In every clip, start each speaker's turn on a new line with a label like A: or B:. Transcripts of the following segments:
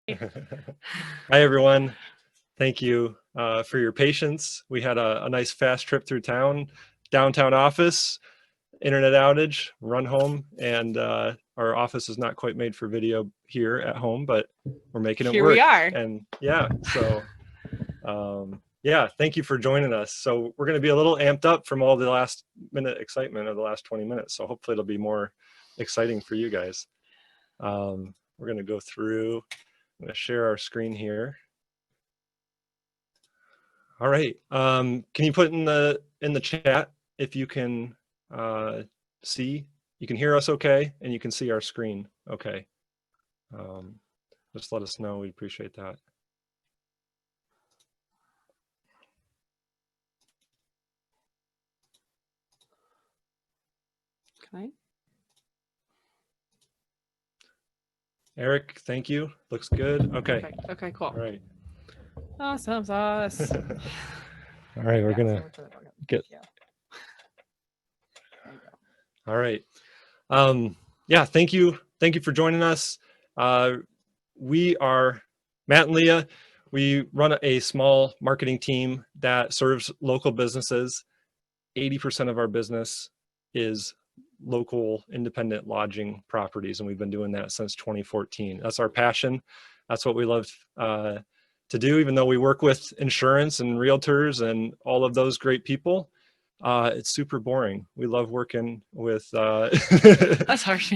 A: Hi, everyone. Thank you for your patience. We had a nice fast trip through town, downtown office, internet outage, run home, and our office is not quite made for video here at home, but we're making it
B: Here
A: work.
B: we are.
A: And yeah, so yeah, thank you for joining us. So we're going to be a little amped up from all the last minute excitement of the last 20 minutes. So hopefully it'll be more exciting for you guys. We're going to go through. I'm going to share our screen here. All right. Can you put in the chat if you can see? You can hear us okay, and you can see our screen okay. Just let us know. We'd appreciate that.
B: Okay.
A: Eric, thank you. Looks good. Okay.
B: Okay, cool.
A: All right.
B: Awesome sauce.
A: All right, we're gonna get. All right. Yeah, thank you for joining us. We are Matt and Leah. We run a small marketing team that serves local businesses. 80% of our business is local independent lodging properties, and we've been doing that since 2014. That's our passion. That's what we love to do, even though we work with insurance and realtors and all of those great people. It's super boring. We love working with
B: That's harsh.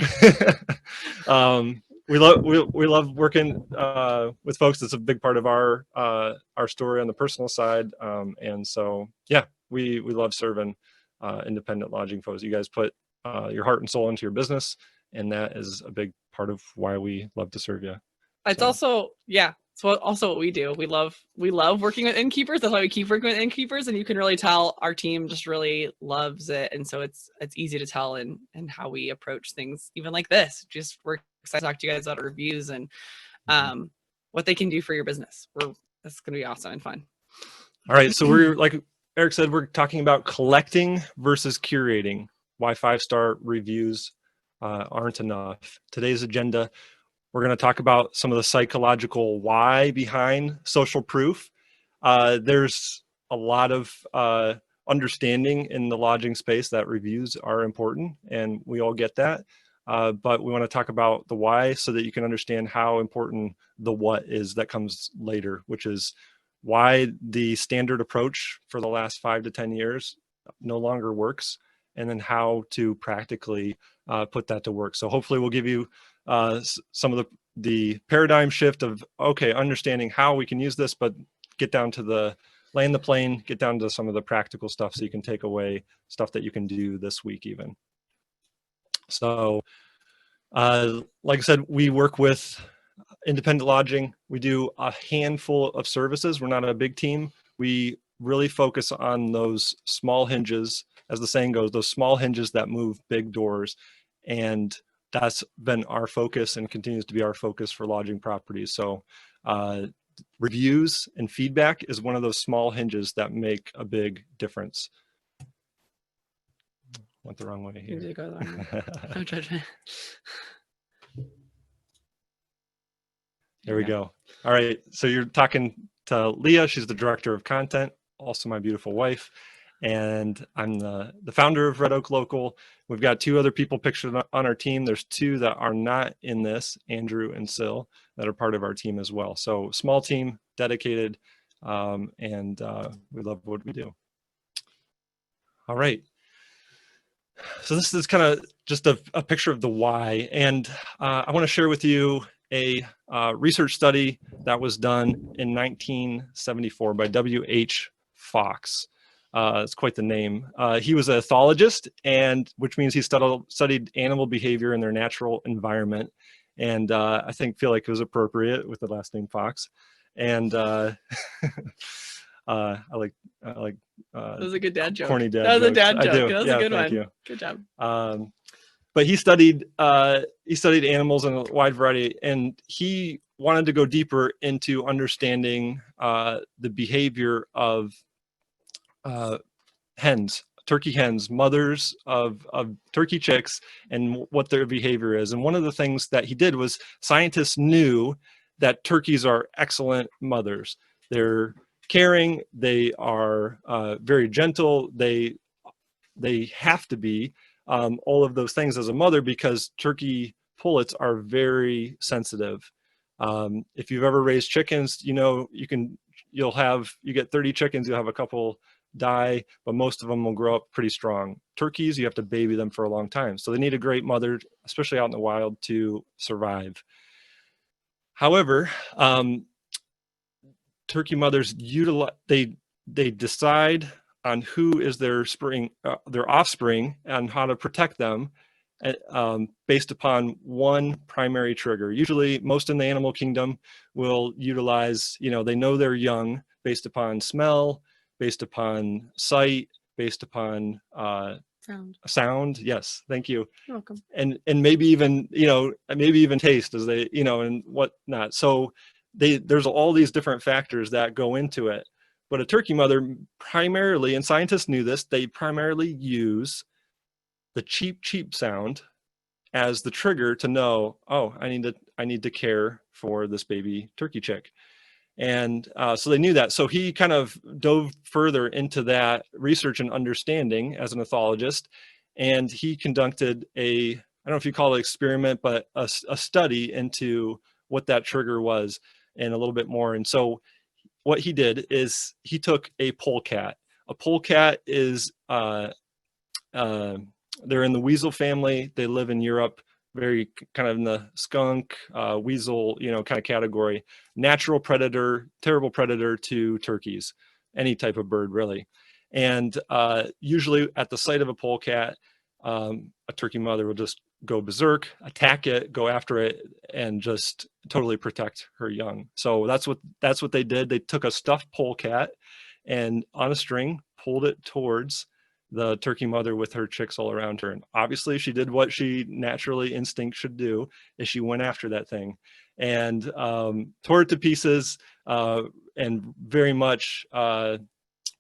A: we love working with folks. That's a big part of our story on the personal side, and so yeah, we love serving independent lodging folks. You guys put your heart and soul into your business, and that is a big part of why we love to serve you.
B: It's also, yeah, it's also what we do. We love working with innkeepers. That's why we keep working with innkeepers, and you can really tell our team just really loves it. And so it's easy to tell in how we approach things, even like this. Just we're excited to talk to you guys about reviews and what they can do for your business. That's going to be awesome and fun.
A: All right, so we're, like Eric said, we're talking about collecting versus curating. Why 5-star reviews aren't enough. Today's agenda, we're going to talk about some of the psychological why behind social proof. There's a lot of understanding in the lodging space that reviews are important, and we all get that. But we want to talk about the why so that you can understand how important the what is that comes later, which is why the standard approach for the last 5 to 10 years no longer works, and then how to practically put that to work. So hopefully we'll give you some of the paradigm shift of, okay, understanding how we can use this, but get down to the land the plane, get down to some of the practical stuff so you can take away stuff that you can do this week even. So like I said, we work with independent lodging. We do a handful of services. We're not a big team. We really focus on those small hinges, as the saying goes, those small hinges that move big doors. And that's been our focus and continues to be our focus for lodging properties. So reviews and feedback is one of those small hinges that make a big difference. Went the wrong way here.
B: You did go the wrong way. No judgment.
A: There we go. All right. So you're talking to Leah. She's the director of content, also my beautiful wife. And I'm the founder of Red Oak Local. We've got 2 other people pictured on our team. There's 2 that are not in this, Andrew and Sil, that are part of our team as well. So small team, dedicated, and we love what we do. All right. So this is kind of just a picture of the why. And I want to share with you a research study that was done in 1974 by W.H. Fox. It's quite the name. He was a ethologist, and which means he studied animal behavior in their natural environment. And I feel like it was appropriate with the last name Fox. And I like
B: that was a good dad joke.
A: Corny dad
B: that was
A: jokes.
B: A dad joke.
A: I do.
B: That was
A: yeah,
B: a good
A: thank
B: one.
A: You.
B: Good job.
A: But he studied animals in a wide variety, and he wanted to go deeper into understanding the behavior of hens, turkey hens, mothers of turkey chicks, and what their behavior is. And one of the things that he did was, scientists knew that turkeys are excellent mothers. They're caring. They are very gentle. They have to be all of those things as a mother, because turkey pullets are very sensitive. If you've ever raised chickens, you know, you get 30 chickens, you'll have a couple die, but most of them will grow up pretty strong. Turkeys, you have to baby them for a long time. So they need a great mother, especially out in the wild, to survive. However, turkey mothers they decide on who is their offspring and how to protect them based upon one primary trigger. Usually, most in the animal kingdom will utilize, you know, they know they're young based upon smell, based upon sight, based upon sound. Yes, thank you.
B: You're welcome.
A: And maybe even, you know, maybe even taste, as they, you know, and whatnot. So there's all these different factors that go into it. But a turkey mother primarily, and scientists knew this, they primarily use the cheep cheep sound as the trigger to know, oh, I need to care for this baby turkey chick. And so they knew that. So he kind of dove further into that research and understanding as an ethologist. And he conducted I don't know if you call it experiment, but a study into what that trigger was and a little bit more. And so what he did is he took a polecat. A polecat is, they're in the weasel family. They live in Europe, very kind of in the skunk, weasel, you know, kind of category. Natural predator, terrible predator to turkeys, any type of bird really. And usually at the sight of a polecat, a turkey mother will just go berserk, attack it, go after it, and just totally protect her young. So that's what they did. They took a stuffed polecat and on a string pulled it towards the turkey mother with her chicks all around her. And obviously she did what she naturally instinct should do, is she went after that thing and tore it to pieces and very much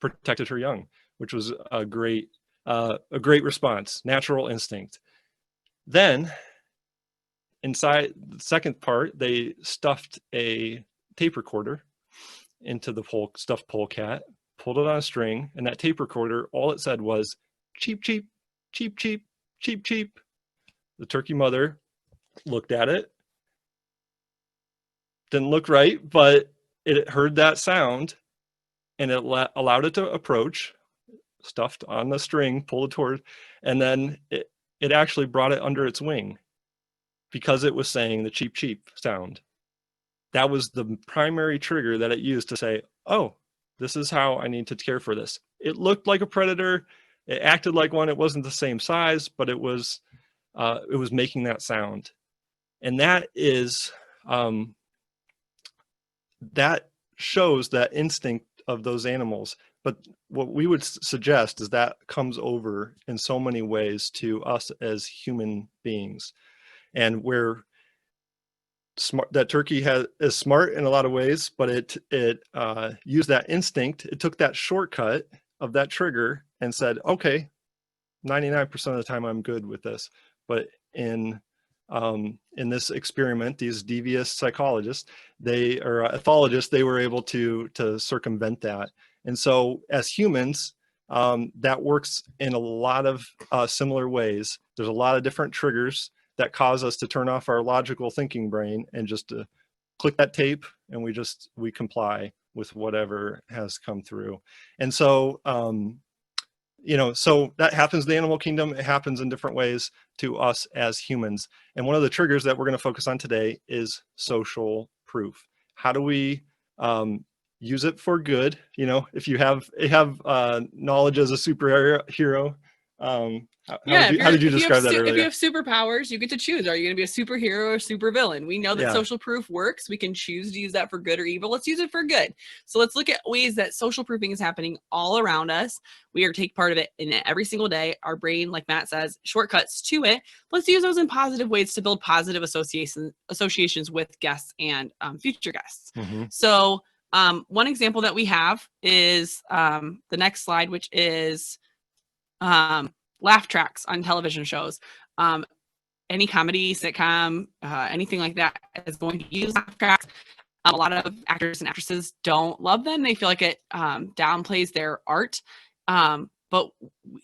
A: protected her young, which was a great response, natural instinct. Then inside the second part, they stuffed a tape recorder into the stuffed polecat, pulled it on a string, and that tape recorder, all it said was cheep, cheep, cheep, cheep, cheep, cheep. The turkey mother looked at it, didn't look right, but it heard that sound and it allowed it to approach, stuffed on the string, pulled it toward, and then it actually brought it under its wing because it was saying the cheep, cheep sound. That was the primary trigger that it used to say, oh, this is how I need to care for this. It looked like a predator. It acted like one. It wasn't the same size, but it was making that sound. And that is, that shows that instinct of those animals. But what we would suggest is that comes over in so many ways to us as human beings. And we're smart, that turkey is smart in a lot of ways, but it used that instinct. It took that shortcut of that trigger and said, okay, 99% of the time I'm good with this. But in this experiment, these devious psychologists, ethologists, they were able to circumvent that. And so as humans, that works in a lot of similar ways. There's a lot of different triggers that cause us to turn off our logical thinking brain and just to click that tape, and we comply with whatever has come through. And so, you know, so that happens in the animal kingdom. It happens in different ways to us as humans. And one of the triggers that we're going to focus on today is social proof. How do we use it for good? You know, if you have knowledge as a superhero, how did you describe that earlier?
B: If you have superpowers, you get to choose. Are you going to be a superhero or supervillain? We know that social proof works. We can choose to use that for good or evil. Let's use it for good. So let's look at ways that social proofing is happening all around us. We are take part of it in every single day. Our brain, like Matt says, shortcuts to it. Let's use those in positive ways to build positive associations with guests and future guests. Mm-hmm. So one example that we have is the next slide, which is laugh tracks on television shows. Any comedy, sitcom, anything like that is going to use laugh tracks. A lot of actors and actresses don't love them. They feel like it downplays their art. But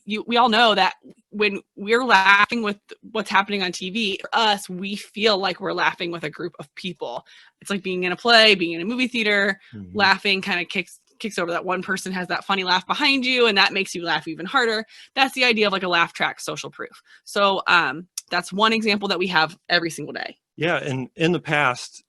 B: we all know that when we're laughing with what's happening on TV, for us, we feel like we're laughing with a group of people. It's like being in a play, being in a movie theater, laughing kind of kicks over that one person has that funny laugh behind you, and that makes you laugh even harder. That's the idea of like a laugh track social proof. So that's one example that we have every single day.
A: Yeah, and in the past,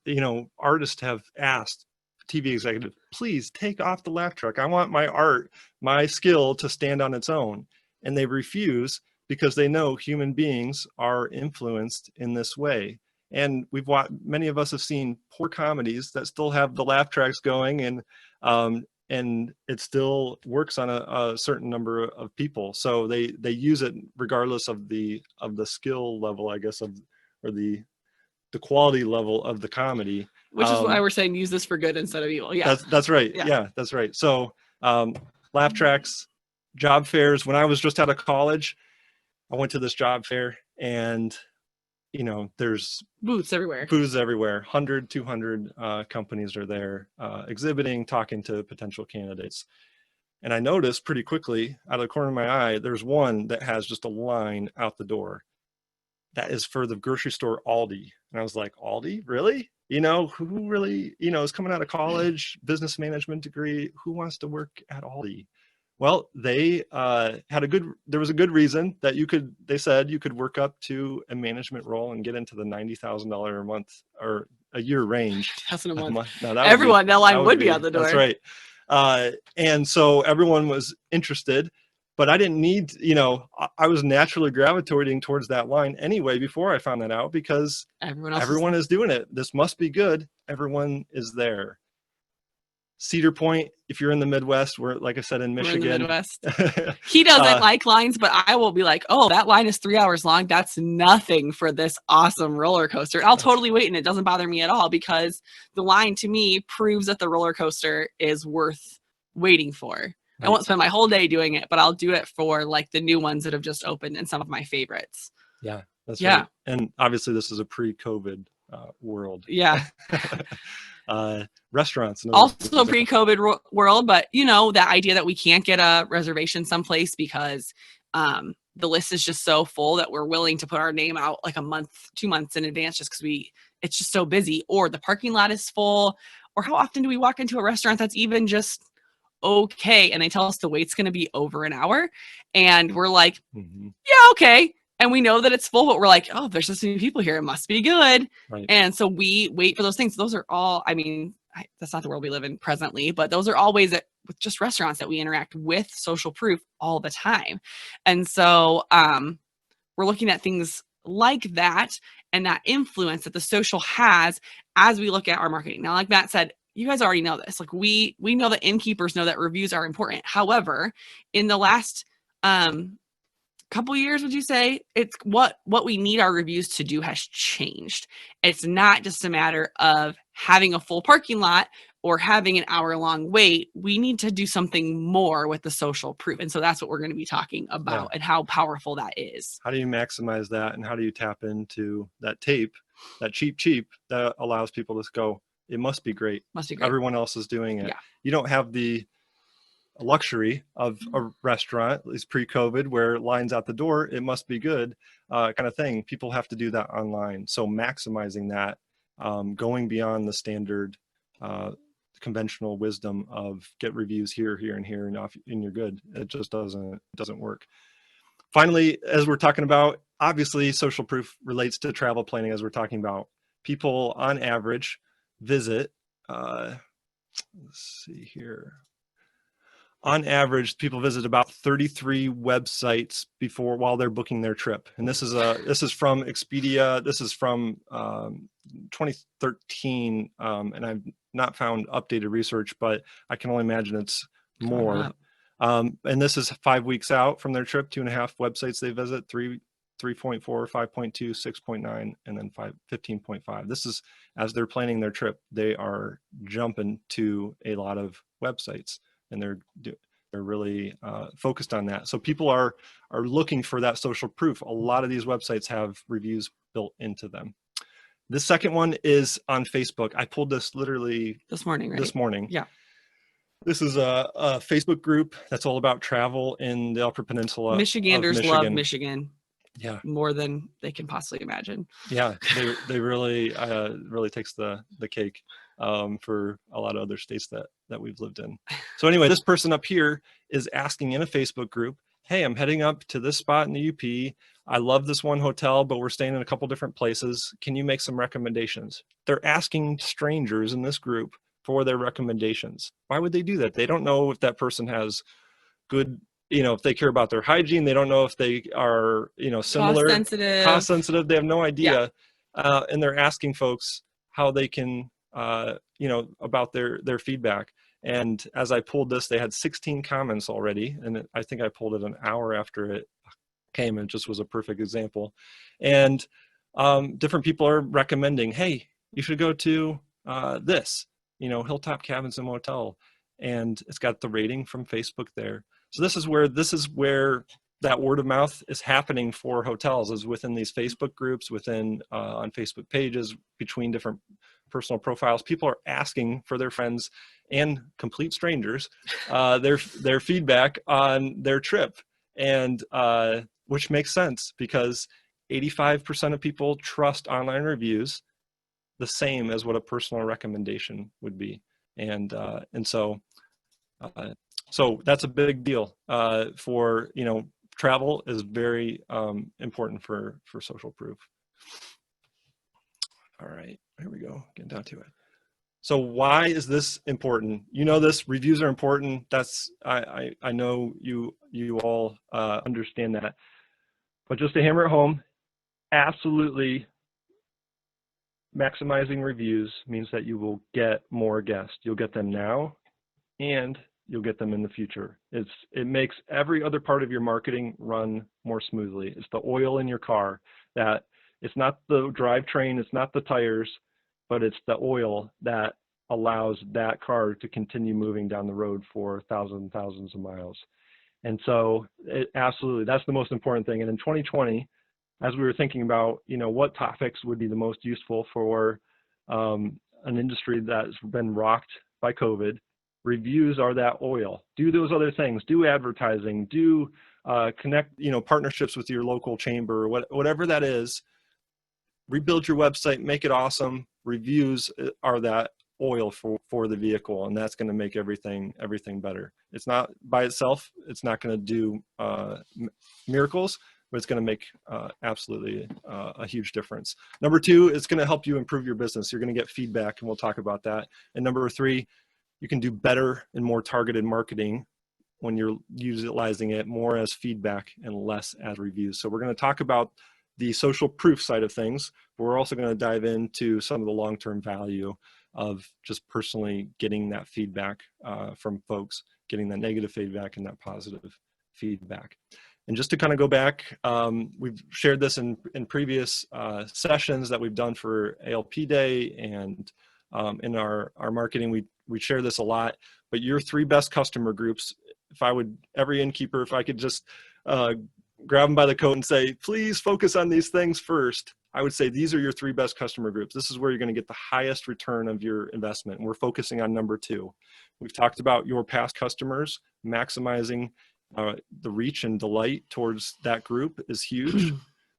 A: artists have asked TV executives, please take off the laugh track. I want my art, my skill to stand on its own. And they refuse because they know human beings are influenced in this way. And we've watched, many of us have seen poor comedies that still have the laugh tracks going, and it still works on a certain number of people. So they use it regardless of the skill level, I guess, or the quality level of the comedy.
B: Which is why we're saying use this for good instead of evil. Yeah,
A: that's right. Yeah, that's right. So laugh tracks, job fairs. When I was just out of college, I went to this job fair, and there's
B: booths everywhere.
A: 100, 200 companies are there exhibiting, talking to potential candidates. And I noticed pretty quickly, out of the corner of my eye, there's one that has just a line out the door. That is for the grocery store Aldi. And I was like, Aldi, really? Who really, is coming out of college, business management degree, who wants to work at Aldi? Well, they there was a good reason that they said you could work up to a management role and get into the $90,000 a month or a year range.
B: That's in a month.
A: No,
B: that line would be on the door.
A: That's right. And so everyone was interested. But I didn't need, I was naturally gravitating towards that line anyway before I found that out, because everyone is doing it. This must be good. Everyone is there. Cedar Point, if you're in the Midwest, we're, like I said, in Michigan.
B: We're in the Midwest. He doesn't like lines, but I will be like, oh, that line is 3 hours long. That's nothing for this awesome roller coaster. I'll totally wait, and it doesn't bother me at all, because the line to me proves that the roller coaster is worth waiting for. I won't spend my whole day doing it, but I'll do it for like the new ones that have just opened and some of my favorites.
A: Yeah, that's right. And obviously this is a pre-COVID world.
B: Yeah.
A: Restaurants.
B: Also pre-COVID world, but that idea that we can't get a reservation someplace because the list is just so full that we're willing to put our name out like a month, 2 months in advance just because it's just so busy, or the parking lot is full, or how often do we walk into a restaurant that's even just okay and they tell us the wait's going to be over an hour, and we're like, yeah, okay, and we know that it's full, but we're like, oh, there's just many people here, it must be good. And so we wait for those things. Those are all, that's not the world we live in presently, but those are all ways that with just restaurants that we interact with social proof all the time. And so we're looking at things like that and that influence that the social has as we look at our marketing. Now, like Matt said, you guys already know this. Like we know that innkeepers know that reviews are important. However, in the last couple years, would you say it's what we need our reviews to do has changed? It's not just a matter of having a full parking lot or having an hour-long wait. We need to do something more with the social proof. And so that's what we're going to be talking about and how powerful that is.
A: How do you maximize that? And how do you tap into that tape, that cheap that allows people to go, it must be great.
B: Must be great.
A: Everyone else is doing it. Yeah. You don't have the luxury of a restaurant, at least pre-COVID, where lines out the door, it must be good kind of thing. People have to do that online. So maximizing that, going beyond the standard conventional wisdom of get reviews here, and here, and you're good. It just doesn't work. Finally, as we're talking about, obviously social proof relates to travel planning. As we're talking about, people on average visit, let's see here. On average, people visit about 33 websites while they're booking their trip. And this is from Expedia. This is from 2013, and I've not found updated research, but I can only imagine it's more. And this is 5 weeks out from their trip. 2.5 websites they visit, 3.4, 5.2, 6.9, and then 15.5. This is as they're planning their trip. They are jumping to a lot of websites, and they're really focused on that. So people are looking for that social proof. A lot of these websites have reviews built into them. This second one is on Facebook. I pulled this literally
B: This morning, right?
A: this morning.
B: Yeah.
A: This is a Facebook group that's all about travel in the Upper Peninsula
B: Michiganders
A: of
B: love
A: Michigan.
B: Michigan.
A: Yeah.
B: More than they can possibly imagine.
A: Yeah, they really really takes the cake for a lot of other states that we've lived in. So anyway, this person up here is asking in a Facebook group, hey, I'm heading up to this spot in the UP. I love this one hotel, but we're staying in a couple different places. Can you make some recommendations? They're asking strangers in this group for their recommendations. Why would they do that? They don't know if that person has good, if they care about their hygiene. They don't know if they are, similar, cost sensitive. They have no idea. Yeah. And they're asking folks how they can, about their feedback. And as I pulled this, they had 16 comments already. And I think I pulled it an hour after it came, and it just was a perfect example. And different people are recommending, hey, you should go to this, Hilltop Cabins and Motel. And it's got the rating from Facebook there. So this is where that word of mouth is happening for hotels, is within these Facebook groups, within on Facebook pages, between different personal profiles. People are asking for their friends and complete strangers their feedback on their trip, and which makes sense because 85% of people trust online reviews the same as what a personal recommendation would be, and so that's a big deal for, travel is very important for social proof. All right, here we go, getting down to it. So why is this important? This, reviews are important. That's, I know you all understand that, but just to hammer it home, absolutely maximizing reviews means that you will get more guests. You'll get them now, and you'll get them in the future. It makes every other part of your marketing run more smoothly. It's the oil in your car. That it's not the drivetrain, it's not the tires, but it's the oil that allows that car to continue moving down the road for thousands and thousands of miles. And so absolutely, that's the most important thing. And in 2020, as we were thinking about, what topics would be the most useful for an industry that's been rocked by COVID, reviews are that oil. Do those other things, do advertising, do connect, partnerships with your local chamber, whatever that is. Rebuild your website, make it awesome. Reviews are that oil for the vehicle, and that's going to make everything better. It's not by itself, it's not going to do miracles, but it's going to make absolutely a huge difference. Number two, it's going to help you improve your business. You're going to get feedback, and we'll talk about that. And number three, you can do better and more targeted marketing when you're utilizing it more as feedback and less as reviews. So we're going to talk about the social proof side of things, but we're also going to dive into some of the long-term value of just personally getting that feedback from folks, getting that negative feedback and that positive feedback. And just to kind of go back, we've shared this in previous sessions that we've done for ALP Day, and in our marketing, we share this a lot, but your three best customer groups, every innkeeper, if I could just grab them by the coat and say, please focus on these things first, I would say these are your three best customer groups. This is where you're going to get the highest return of your investment. And we're focusing on number two. We've talked about your past customers. Maximizing the reach and delight towards that group is huge.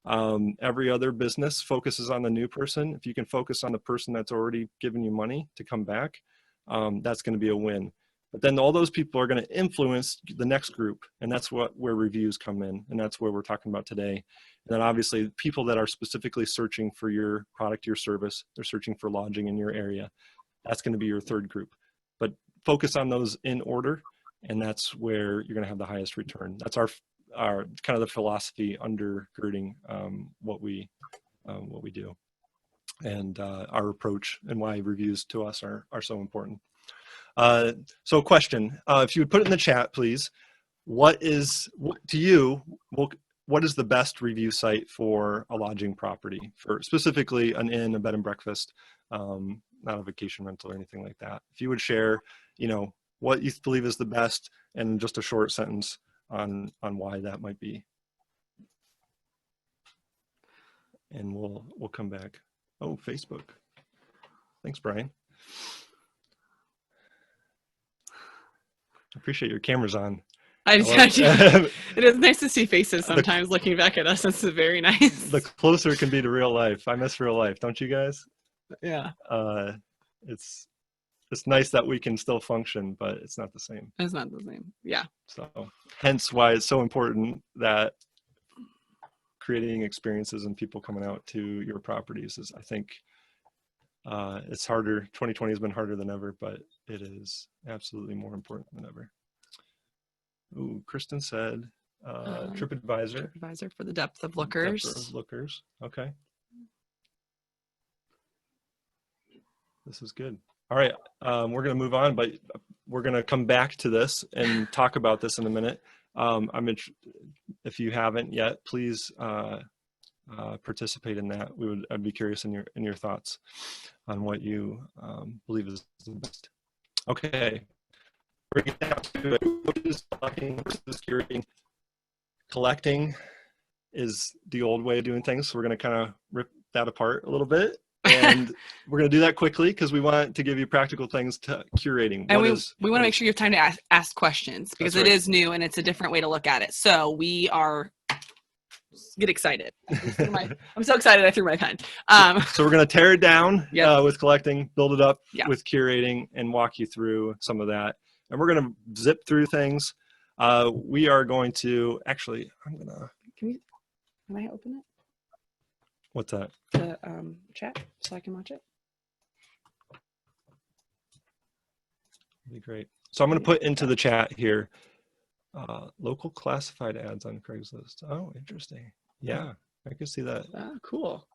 A: Every other business focuses on the new person. If you can focus on the person that's already given you money to come back, that's going to be a win. But then all those people are going to influence the next group, and that's where reviews come in, and that's where we're talking about today. And then obviously people that are specifically searching for your product, your service, they're searching for lodging in your area. That's going to be your third group. But focus on those in order, and that's where you're going to have the highest return. That's our kind of the philosophy undergirding what we do, and our approach, and why reviews to us are so important. So question, if you would put it in the chat, please, what is the best review site for a lodging property, for specifically an inn, a bed and breakfast, not a vacation rental or anything like that? If you would share, what you believe is the best, and just a short sentence on why that might be. And we'll come back. Oh, Facebook. Thanks, Brian. I appreciate your camera's on.
B: I do. It is nice to see faces sometimes looking back at us. It's very nice.
A: The closer it can be to real life. I miss real life, don't you guys?
B: Yeah.
A: It's nice that we can still function, but it's not the same.
B: It's not the same. Yeah.
A: So hence why it's so important that creating experiences and people coming out to your properties is, I think, it's harder. 2020 has been harder than ever, but it is absolutely more important than ever. Ooh, Kristen said TripAdvisor.
B: TripAdvisor for the depth of lookers.
A: Depth of lookers. Okay. This is good. All right. We're going to move on, but we're going to come back to this and talk about this in a minute. If you haven't yet, please participate in that. I'd be curious in your thoughts on what you believe is the best. Okay. We're getting down to it. What is collecting versus curating? Collecting is the old way of doing things. So we're going to kind of rip that apart a little bit. And we're going to do that quickly because we want to give you practical things to curating.
B: And we want to make sure you have time to ask questions because it is new and it's a different way to look at it. So we are, get excited. I'm so excited I threw my pen.
A: So we're going to tear it down
B: Yep.
A: with collecting, build it up
B: Yeah.
A: with curating, and walk you through some of that. And we're going to zip through things. We are going to, actually, I'm going to.
B: Can I open it?
A: What's that?
B: The chat so I can watch it.
A: That'd be great. So I'm going to put into the chat here, local classified ads on Craigslist. Oh, interesting. Yeah, I can see that.
B: Oh, cool.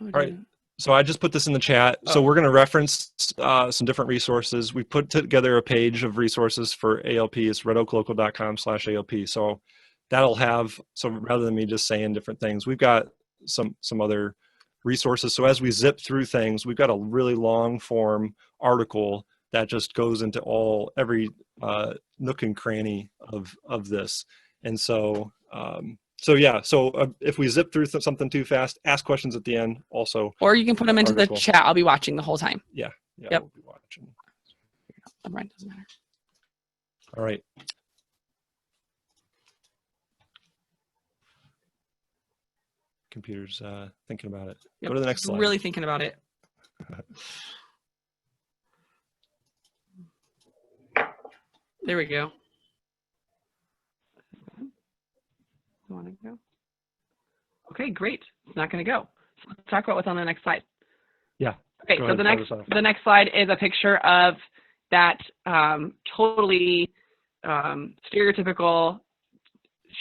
A: All right. So I just put this in the chat. So we're going to reference some different resources. We put together a page of resources for ALP. It's redoaklocal.com/ALP. So that'll have, so rather than me just saying different things, we've got some other resources. So as we zip through things, we've got a really long form article that just goes into every nook and cranny of this. And so, if we zip through something too fast, ask questions at the end also.
B: Or you can put them into the chat. I'll be watching the whole time.
A: Yeah.
B: Yep.
A: We'll be watching.
B: Right, doesn't matter.
A: All right. Computer's thinking about it.
B: Yep.
A: Go to the next slide.
B: Really thinking about it. There we go. You want to go? Okay, great. It's not going to go. So let's talk about what's on the next slide.
A: Yeah.
B: Okay, so the next slide is a picture of that totally stereotypical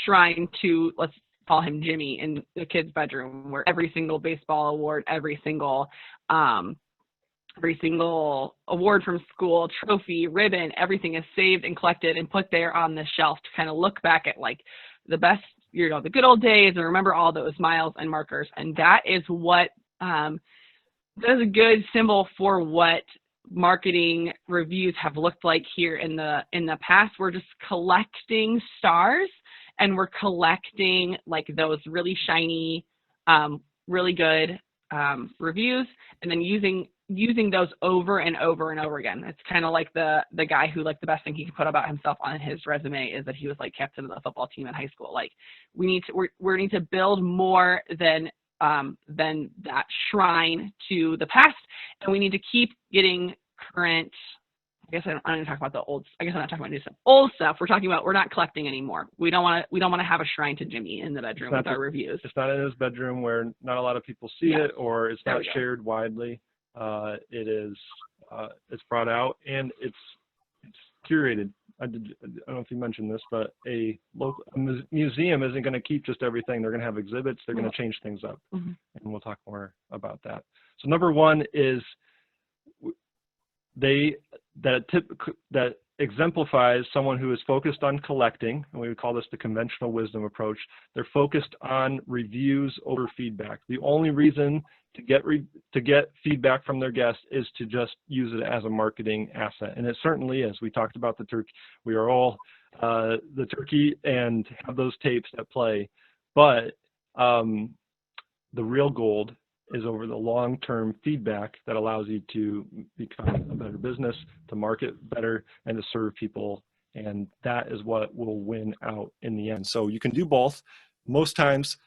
B: shrine to, let's call him Jimmy, in the kid's bedroom, where every single baseball award, every single award from school, trophy, ribbon, everything is saved and collected and put there on the shelf to kind of look back at like the best, the good old days and remember all those miles and markers. And that is what, that is a good symbol for what marketing reviews have looked like here in the past. We're just collecting stars and we're collecting like those really shiny, really good reviews, and then using those over and over and over again. It's kind of like the guy who, like, the best thing he could put about himself on his resume is that he was like captain of the football team in high school. Like, we need to build more than that shrine to the past, and we need to keep getting current. I guess I'm going to talk about the old. I guess I'm not talking about new stuff. Old stuff. We're not collecting anymore. We don't want to have a shrine to Jimmy in the bedroom with our reviews.
A: It's not in his bedroom where not a lot of people see it, or it's not shared widely. It is. It's brought out and it's curated. I don't know if you mentioned this, but a museum isn't going to keep just everything. They're going to have exhibits. They're going to change things up, and we'll talk more about that. So number one is that exemplifies someone who is focused on collecting, and we would call this the conventional wisdom approach. They're focused on reviews over feedback. The only reason to get feedback from their guests is to just use it as a marketing asset, and it certainly is. We talked about the turkey. We are all the turkey and have those tapes at play, but the real gold is over the long-term feedback that allows you to become a better business, to market better, and to serve people. And that is what will win out in the end. So you can do both. Most times,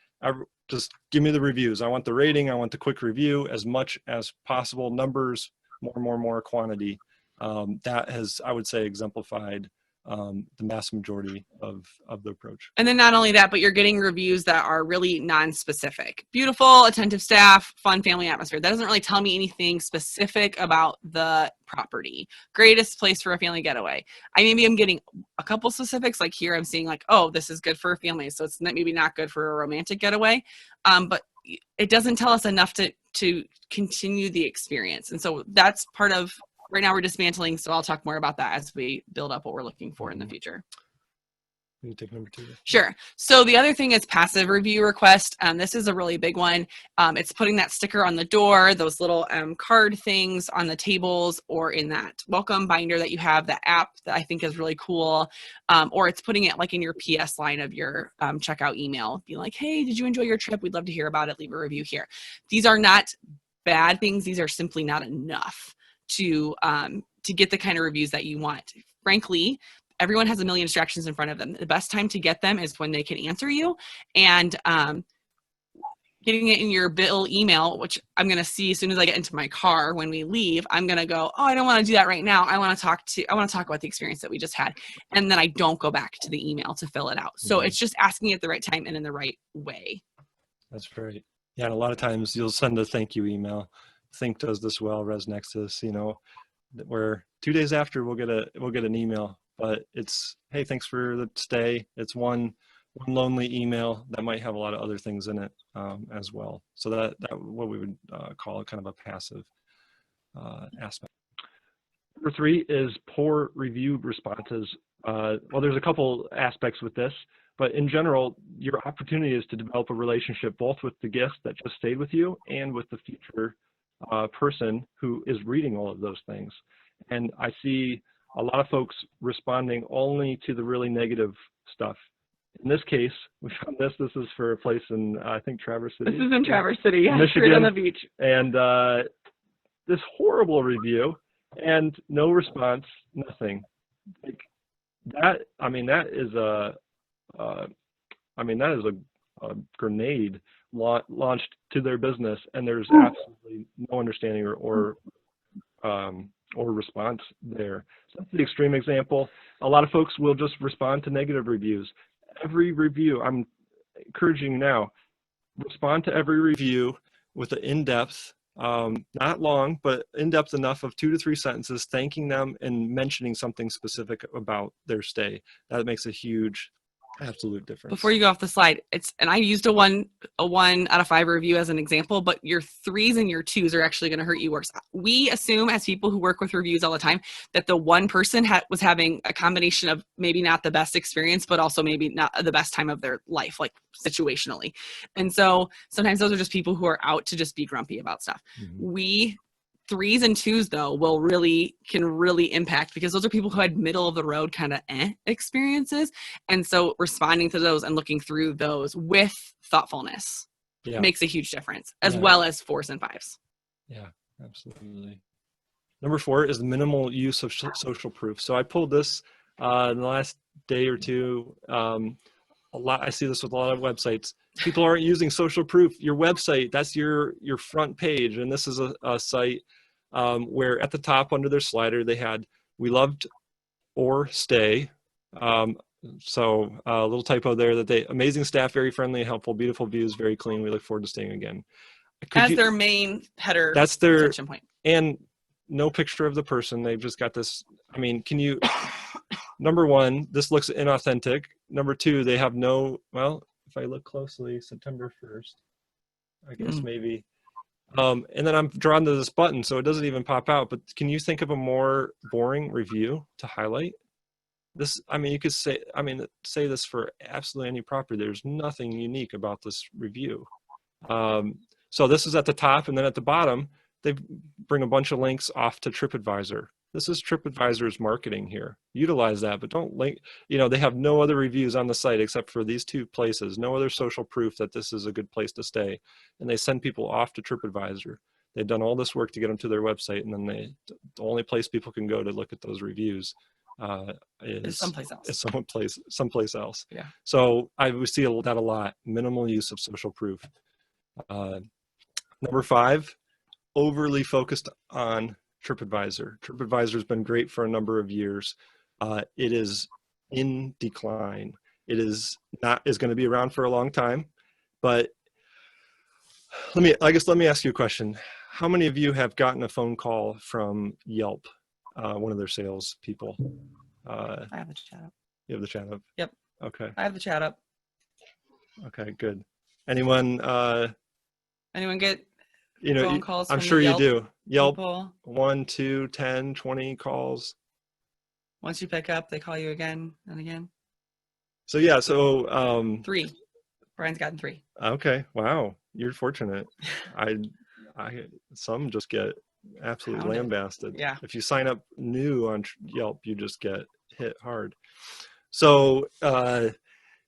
A: just give me the reviews. I want the rating. I want the quick review as much as possible. Numbers, more quantity. That has, I would say, exemplified the mass majority of the approach.
B: And then not only that, but you're getting reviews that are really non-specific. Beautiful, attentive staff, fun family atmosphere. That doesn't really tell me anything specific about the property. Greatest place for a family getaway. Maybe I'm getting a couple specifics, like here I'm seeing like, oh, this is good for a family, so it's maybe not good for a romantic getaway. But it doesn't tell us enough to continue the experience. And so that's part of, right now we're dismantling, so I'll talk more about that as we build up what we're looking for in the future.
A: You take number 2.
B: Sure. So the other thing is passive review request. This is a really big one. It's putting that sticker on the door, those little card things on the tables, or in that welcome binder that you have, the app that I think is really cool. Or it's putting it like in your PS line of your checkout email, being like, hey, did you enjoy your trip? We'd love to hear about it. Leave a review here. These are not bad things. These are simply not enough to get the kind of reviews that you want. Frankly, everyone has a million distractions in front of them. The best time to get them is when they can answer you, and getting it in your bill email, which I'm going to see as soon as I get into my car when we leave. I'm going to go, oh, I don't want to do that right now. I want to talk about the experience that we just had. And then I don't go back to the email to fill it out. So it's just asking at the right time and in the right way.
A: That's great. Yeah, and a lot of times you'll send a thank you email. Think does this well, Resnex this, where 2 days after we'll get an email, but it's, hey, thanks for the stay. It's one lonely email that might have a lot of other things in it as well. So that what we would call kind of a passive aspect. Number 3 is poor review responses. Well, there's a couple aspects with this, but in general, your opportunity is to develop a relationship both with the guest that just stayed with you and with the future person who is reading all of those things. And I see a lot of folks responding only to the really negative stuff. In this case, we found this is for a place in, I think, Traverse City.
B: This is in Traverse City, yeah,
A: Michigan,
B: on the beach.
A: And this horrible review and no response, nothing. Like that, that is a grenade launched to their business, and there's absolutely no understanding or response there. So that's the extreme example. A lot of folks will just respond to negative reviews. Every review, I'm encouraging you now, respond to every review with an in-depth, not long, but in-depth enough of 2 to 3 sentences, thanking them and mentioning something specific about their stay. That makes a huge, absolute difference.
B: Before you go off the slide, and I used a 1 out of 5 review as an example, but your 3s and your 2s are actually going to hurt you worse. We assume, as people who work with reviews all the time, that the one person was having a combination of maybe not the best experience, but also maybe not the best time of their life, like situationally. And so sometimes those are just people who are out to just be grumpy about stuff. Mm-hmm. 3s and 2s though can really impact, because those are people who had middle of the road kind of experiences, and so responding to those and looking through those with thoughtfulness makes a huge difference, as well as 4s and 5s.
A: Yeah, absolutely. Number 4 is the minimal use of social proof. So I pulled this in the last day or two. I see this with a lot of websites. People aren't using social proof. Your website, that's your front page. And this is a site where at the top under their slider, they had, we loved or stay. So a little typo there that amazing staff, very friendly and helpful, beautiful views, very clean. We look forward to staying again.
B: Their main header.
A: That's their
B: attention point.
A: And no picture of the person. They've just got this. Can you, number 1, this looks inauthentic. Number 2, they have if I look closely, September 1st, I guess maybe. And then I'm drawn to this button, so it doesn't even pop out. But can you think of a more boring review to highlight? This, you could say this for absolutely any property. There's nothing unique about this review. So this is at the top, and then at the bottom, they bring a bunch of links off to TripAdvisor. This is TripAdvisor's marketing here. Utilize that, but don't link, they have no other reviews on the site except for these 2 places, no other social proof that this is a good place to stay. And they send people off to TripAdvisor. They've done all this work to get them to their website, and then the only place people can go to look at those reviews is
B: someplace else.
A: Is someplace else.
B: Yeah.
A: So we see that a lot. Minimal use of social proof. Number 5, overly focused on TripAdvisor. TripAdvisor has been great for a number of years. It is in decline. It is going to be around for a long time, but let me ask you a question. How many of you have gotten a phone call from Yelp, one of their sales people?
B: I have the chat up.
A: You have the chat up?
B: Yep.
A: Okay.
B: I have the chat up.
A: Okay, good. Anyone
B: get phone calls
A: I'm
B: from
A: sure
B: the
A: you do. Yelp,
B: people?
A: 1, 2, 10, 20 calls.
B: Once you pick up, they call you again and again.
A: So yeah,
B: 3. Brian's gotten 3.
A: Okay, wow, you're fortunate. Some just get absolutely
B: Pounded.
A: lambasted.
B: Yeah.
A: If you sign up new on Yelp, you just get hit hard. So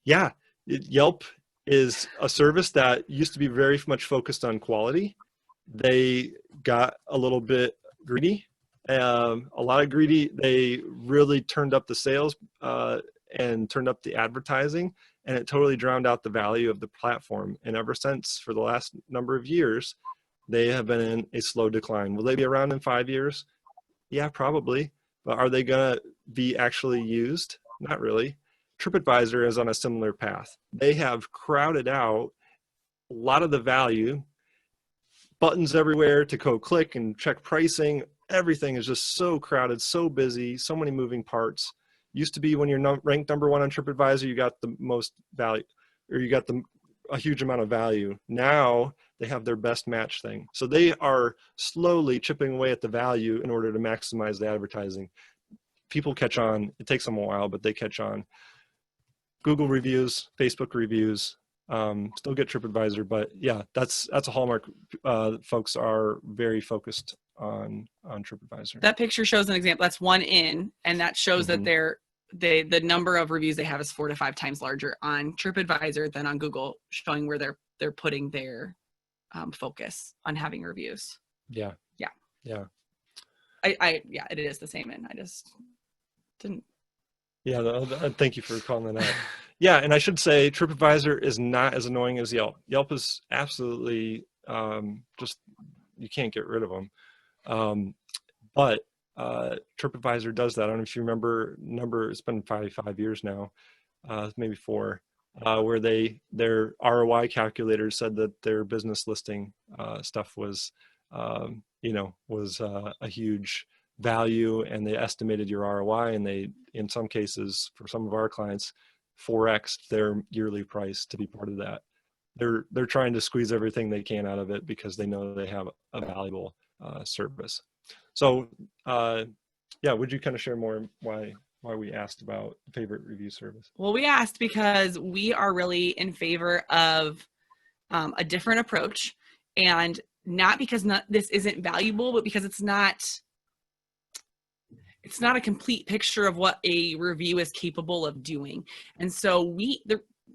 A: Yelp is a service that used to be very much focused on quality. They got a little bit greedy, a lot of greedy. They really turned up the sales and turned up the advertising, and it totally drowned out the value of the platform. And ever since, for the last number of years, they have been in a slow decline. Will they be around in 5 years? Yeah, probably. But are they going to be actually used? Not really. TripAdvisor is on a similar path. They have crowded out a lot of the value. Buttons everywhere to go click and check pricing. Everything is just so crowded, so busy, so many moving parts. Used to be when you're ranked number 1 on TripAdvisor, you got the most value, or you got a huge amount of value. Now they have their best match thing. So they are slowly chipping away at the value in order to maximize the advertising. People catch on. It takes them a while, but they catch on. Google reviews, Facebook reviews, still get TripAdvisor, but yeah, that's a hallmark. Folks are very focused on TripAdvisor.
B: That picture shows an example. That's 1 in, and that shows that the number of reviews they have is 4 to 5 times larger on TripAdvisor than on Google, showing where they're putting their focus on having reviews.
A: Yeah.
B: It is the same in. I just didn't.
A: Yeah, thank you for calling that out. Yeah, and I should say TripAdvisor is not as annoying as Yelp. Yelp is absolutely just, you can't get rid of them. But TripAdvisor does that. I don't know if you remember, it's been 5 years now, maybe 4, where their ROI calculator said that their business listing stuff was, was a huge value, and they estimated your ROI, and they, in some cases, for some of our clients, 4x their yearly price to be part of that. They're trying to squeeze everything they can out of it because they know they have a valuable service. So would you kind of share more why we asked about favorite review service?
B: Well, we asked because we are really in favor of a different approach, and not because this isn't valuable, but because it's not a complete picture of what a review is capable of doing. And so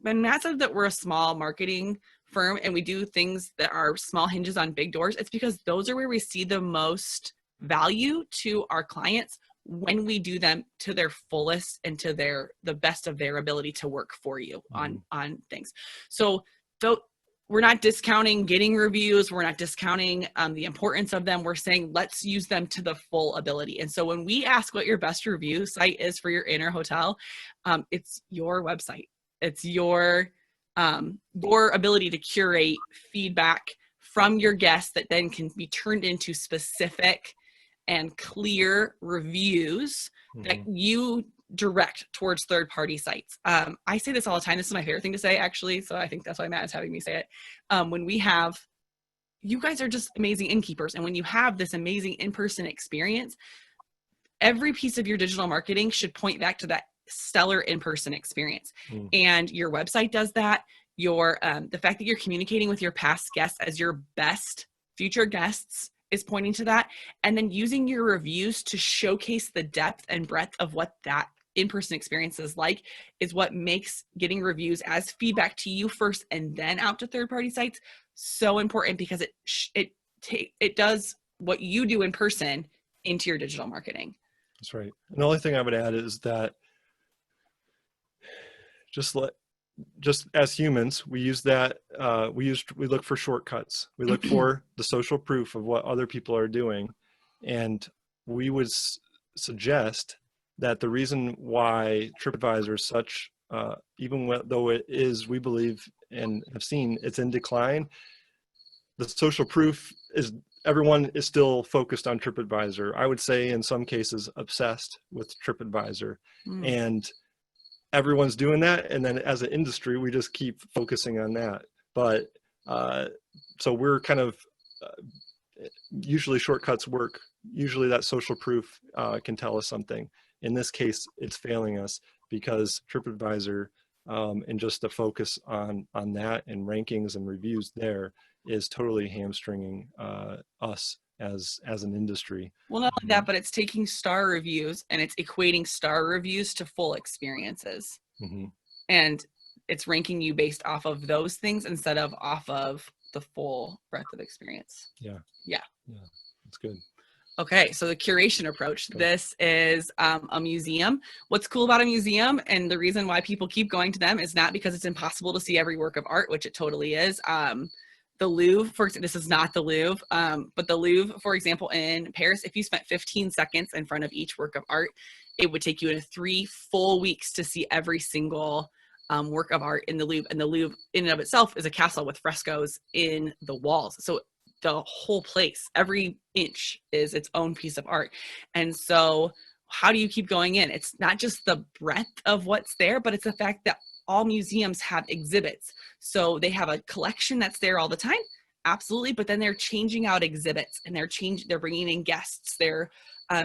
B: when Matt said that we're a small marketing firm and we do things that are small hinges on big doors, it's because those are where we see the most value to our clients when we do them to their fullest and to the best of their ability to work for you on things. So we're not discounting getting reviews. We're not discounting the importance of them. We're saying, let's use them to the full ability. And so when we ask what your best review site is for your inner hotel, it's your website. It's your ability to curate feedback from your guests that then can be turned into specific and clear reviews that you direct towards third-party sites. I say this all the time. This is my favorite thing to say, actually. So I think that's why Matt is having me say it. You guys are just amazing innkeepers. And when you have this amazing in-person experience, every piece of your digital marketing should point back to that stellar in-person experience. And your website does that. The fact that you're communicating with your past guests as your best future guests is pointing to that. And then using your reviews to showcase the depth and breadth of what that in-person experience is like is what makes getting reviews as feedback to you first and then out to third-party sites so important, because it does what you do in person into your digital marketing.
A: That's right. And the only thing I would add is that just as humans, we use that, we look for shortcuts. We look for the social proof of what other people are doing. And we would suggest that the reason why TripAdvisor is such, even though it is, we believe and have seen it's in decline, the social proof is everyone is still focused on TripAdvisor. I would say in some cases obsessed with TripAdvisor. And everyone's doing that, and then as an industry we just keep focusing on that. But so we're kind of usually shortcuts work. Usually that social proof can tell us something. In this case it's failing us because TripAdvisor and just the focus on that and rankings and reviews there is totally hamstringing us as an industry.
B: Well, not only that, but it's taking star reviews and it's equating star reviews to full experiences. And it's ranking you based off of those things instead of off of the full breadth of experience.
A: Yeah. That's good.
B: Okay, so the curation approach. This is a museum. What's cool about a museum, and the reason why people keep going to them, is not because it's impossible to see every work of art, which it totally is. The Louvre, this is not the Louvre, but the Louvre, for example, in Paris, if you spent 15 seconds in front of each work of art, it would take you 3 full weeks to see every single work of art in the Louvre. And the Louvre in and of itself is a castle with frescoes in the walls. So the whole place, every inch is its own piece of art. And so how do you keep going in? It's not just the breadth of what's there, but it's the fact that all museums have exhibits. So they have a collection that's there all the time. Absolutely. But then they're changing out exhibits and they're bringing in guests. They're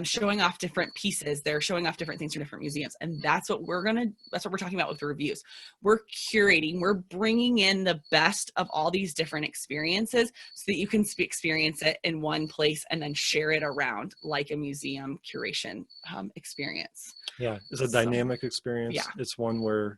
B: showing off different pieces. They're showing off different things from different museums. And that's what we're talking about with the reviews. We're curating, we're bringing in the best of all these different experiences so that you can experience it in one place and then share it around like a museum curation experience.
A: Yeah. It's a dynamic experience.
B: Yeah.
A: It's one where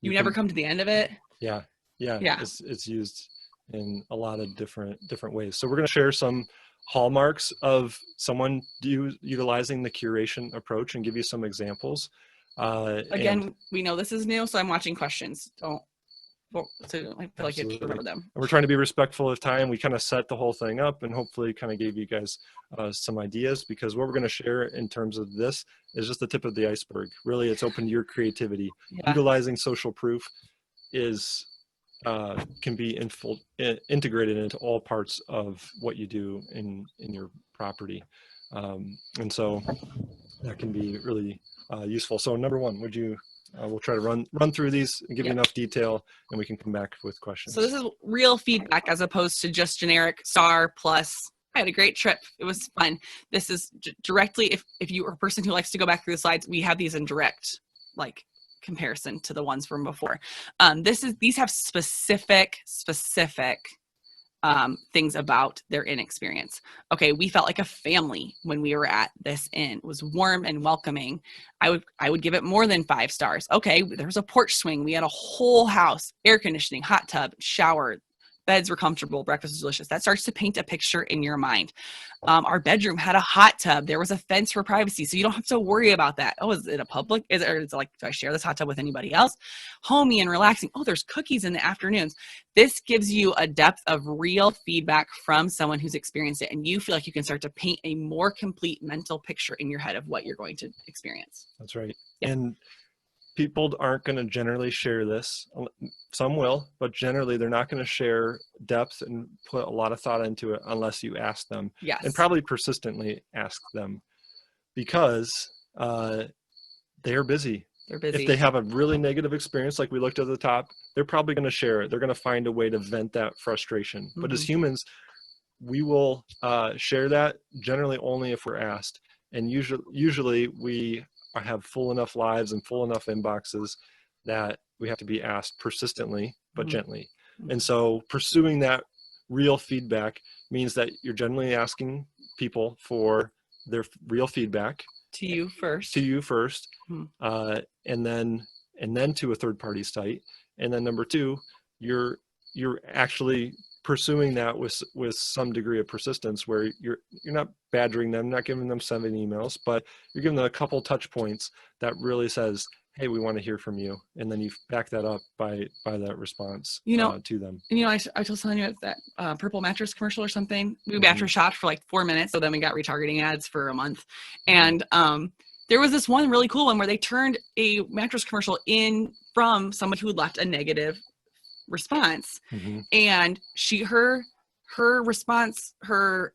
B: you never come to the end of it.
A: Yeah.
B: Yeah.
A: It's used in a lot of different ways. So we're going to share some hallmarks of someone utilizing the curation approach and give you some examples.
B: Again, we know this is new, so I'm watching questions. So I feel like you have to remember them.
A: And we're trying to be respectful of time. We kind of set the whole thing up and hopefully kind of gave you guys some ideas, because what we're going to share in terms of this is just the tip of the iceberg. Really, it's open to your creativity. Yeah. Utilizing social proof can be integrated into all parts of what you do in your property. And so that can be really useful. So number one, we'll try to run through these and give you enough detail, and we can come back with questions.
B: So this is real feedback as opposed to just generic star plus, I had a great trip, it was fun. This is directly, if you are a person who likes to go back through the slides, we have these in direct comparison to the ones from before. These have specific things about their inn experience. Okay, we felt like a family when we were at this inn. It was warm and welcoming. I would give it more than 5 stars. Okay, there was a porch swing. We had a whole house, air conditioning, hot tub, shower. Beds were comfortable, breakfast was delicious. That starts to paint a picture in your mind. Our bedroom had a hot tub. There was a fence for privacy, so you don't have to worry about that. Oh, is it a public? Is it like, do I share this hot tub with anybody else? Homey and relaxing. Oh, there's cookies in the afternoons. This gives you a depth of real feedback from someone who's experienced it, and you feel like you can start to paint a more complete mental picture in your head of what you're going to experience.
A: That's right.
B: Yeah.
A: And people aren't going to generally share this. Some will, but generally they're not going to share depth and put a lot of thought into it unless you ask them.
B: Yes.
A: And probably persistently ask them, because they are busy.
B: They're busy.
A: If they have a really negative experience, like we looked at the top, they're probably going to share it. They're going to find a way to vent that frustration. But as humans, we will share that generally only if we're asked. And usually we have full enough lives and full enough inboxes that we have to be asked persistently but gently. And so pursuing that real feedback means that you're generally asking people for their real feedback
B: To you first.
A: to you first,
B: Hmm.
A: and then to a third-party site. And then number two, you're actually pursuing that with some degree of persistence, where you're not badgering them, not giving them 7 emails, but you're giving them a couple touch points that really says, hey, we want to hear from you. And then you back that up by that response to them.
B: And I was telling you that purple mattress commercial or something. We
A: Mhm.
B: mattress shopped for like 4 minutes, so then we got retargeting ads for a month. And there was this one really cool one where they turned a mattress commercial in from someone who left a negative response, and her response, her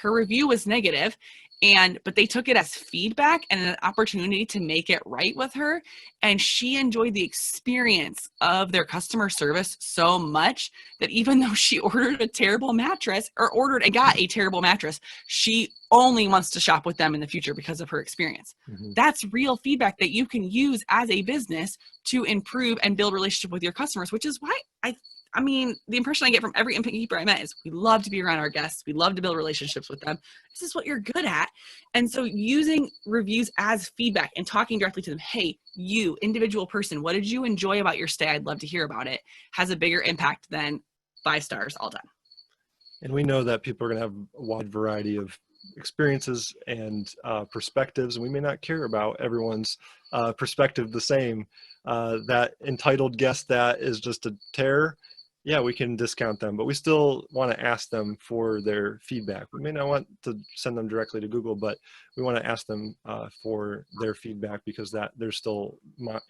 B: review was negative, but they took it as feedback and an opportunity to make it right with her, and she enjoyed the experience of their customer service so much that even though she ordered a terrible mattress, or ordered and got a terrible mattress, she only wants to shop with them in the future because of her experience. That's real feedback that you can use as a business to improve and build relationship with your customers, which is why I mean, the impression I get from every Impact Keeper I met is we love to be around our guests. We love to build relationships with them. This is what you're good at. And so using reviews as feedback and talking directly to them, hey, you, individual person, what did you enjoy about your stay? I'd love to hear about it, has a bigger impact than 5 stars all done.
A: And we know that people are going to have a wide variety of experiences and perspectives, and we may not care about everyone's perspective the same. That entitled guest that is just a tear, yeah, we can discount them, but we still want to ask them for their feedback. We may not want to send them directly to Google, but we want to ask them for their feedback, because that there's still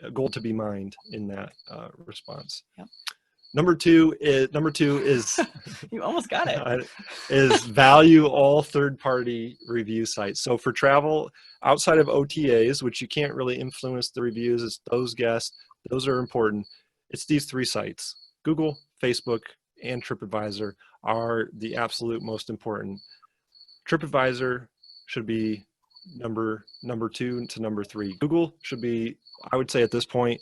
A: a gold to be mined in that response.
B: Yep.
A: Number two is
B: you almost got it.
A: Is value all third-party review sites. So for travel outside of OTAs, which you can't really influence the reviews, it's those guests, those are important. It's these 3 sites: Google, Facebook, and TripAdvisor are the absolute most important. TripAdvisor should be number 2 to number 3. Google should be, I would say at this point,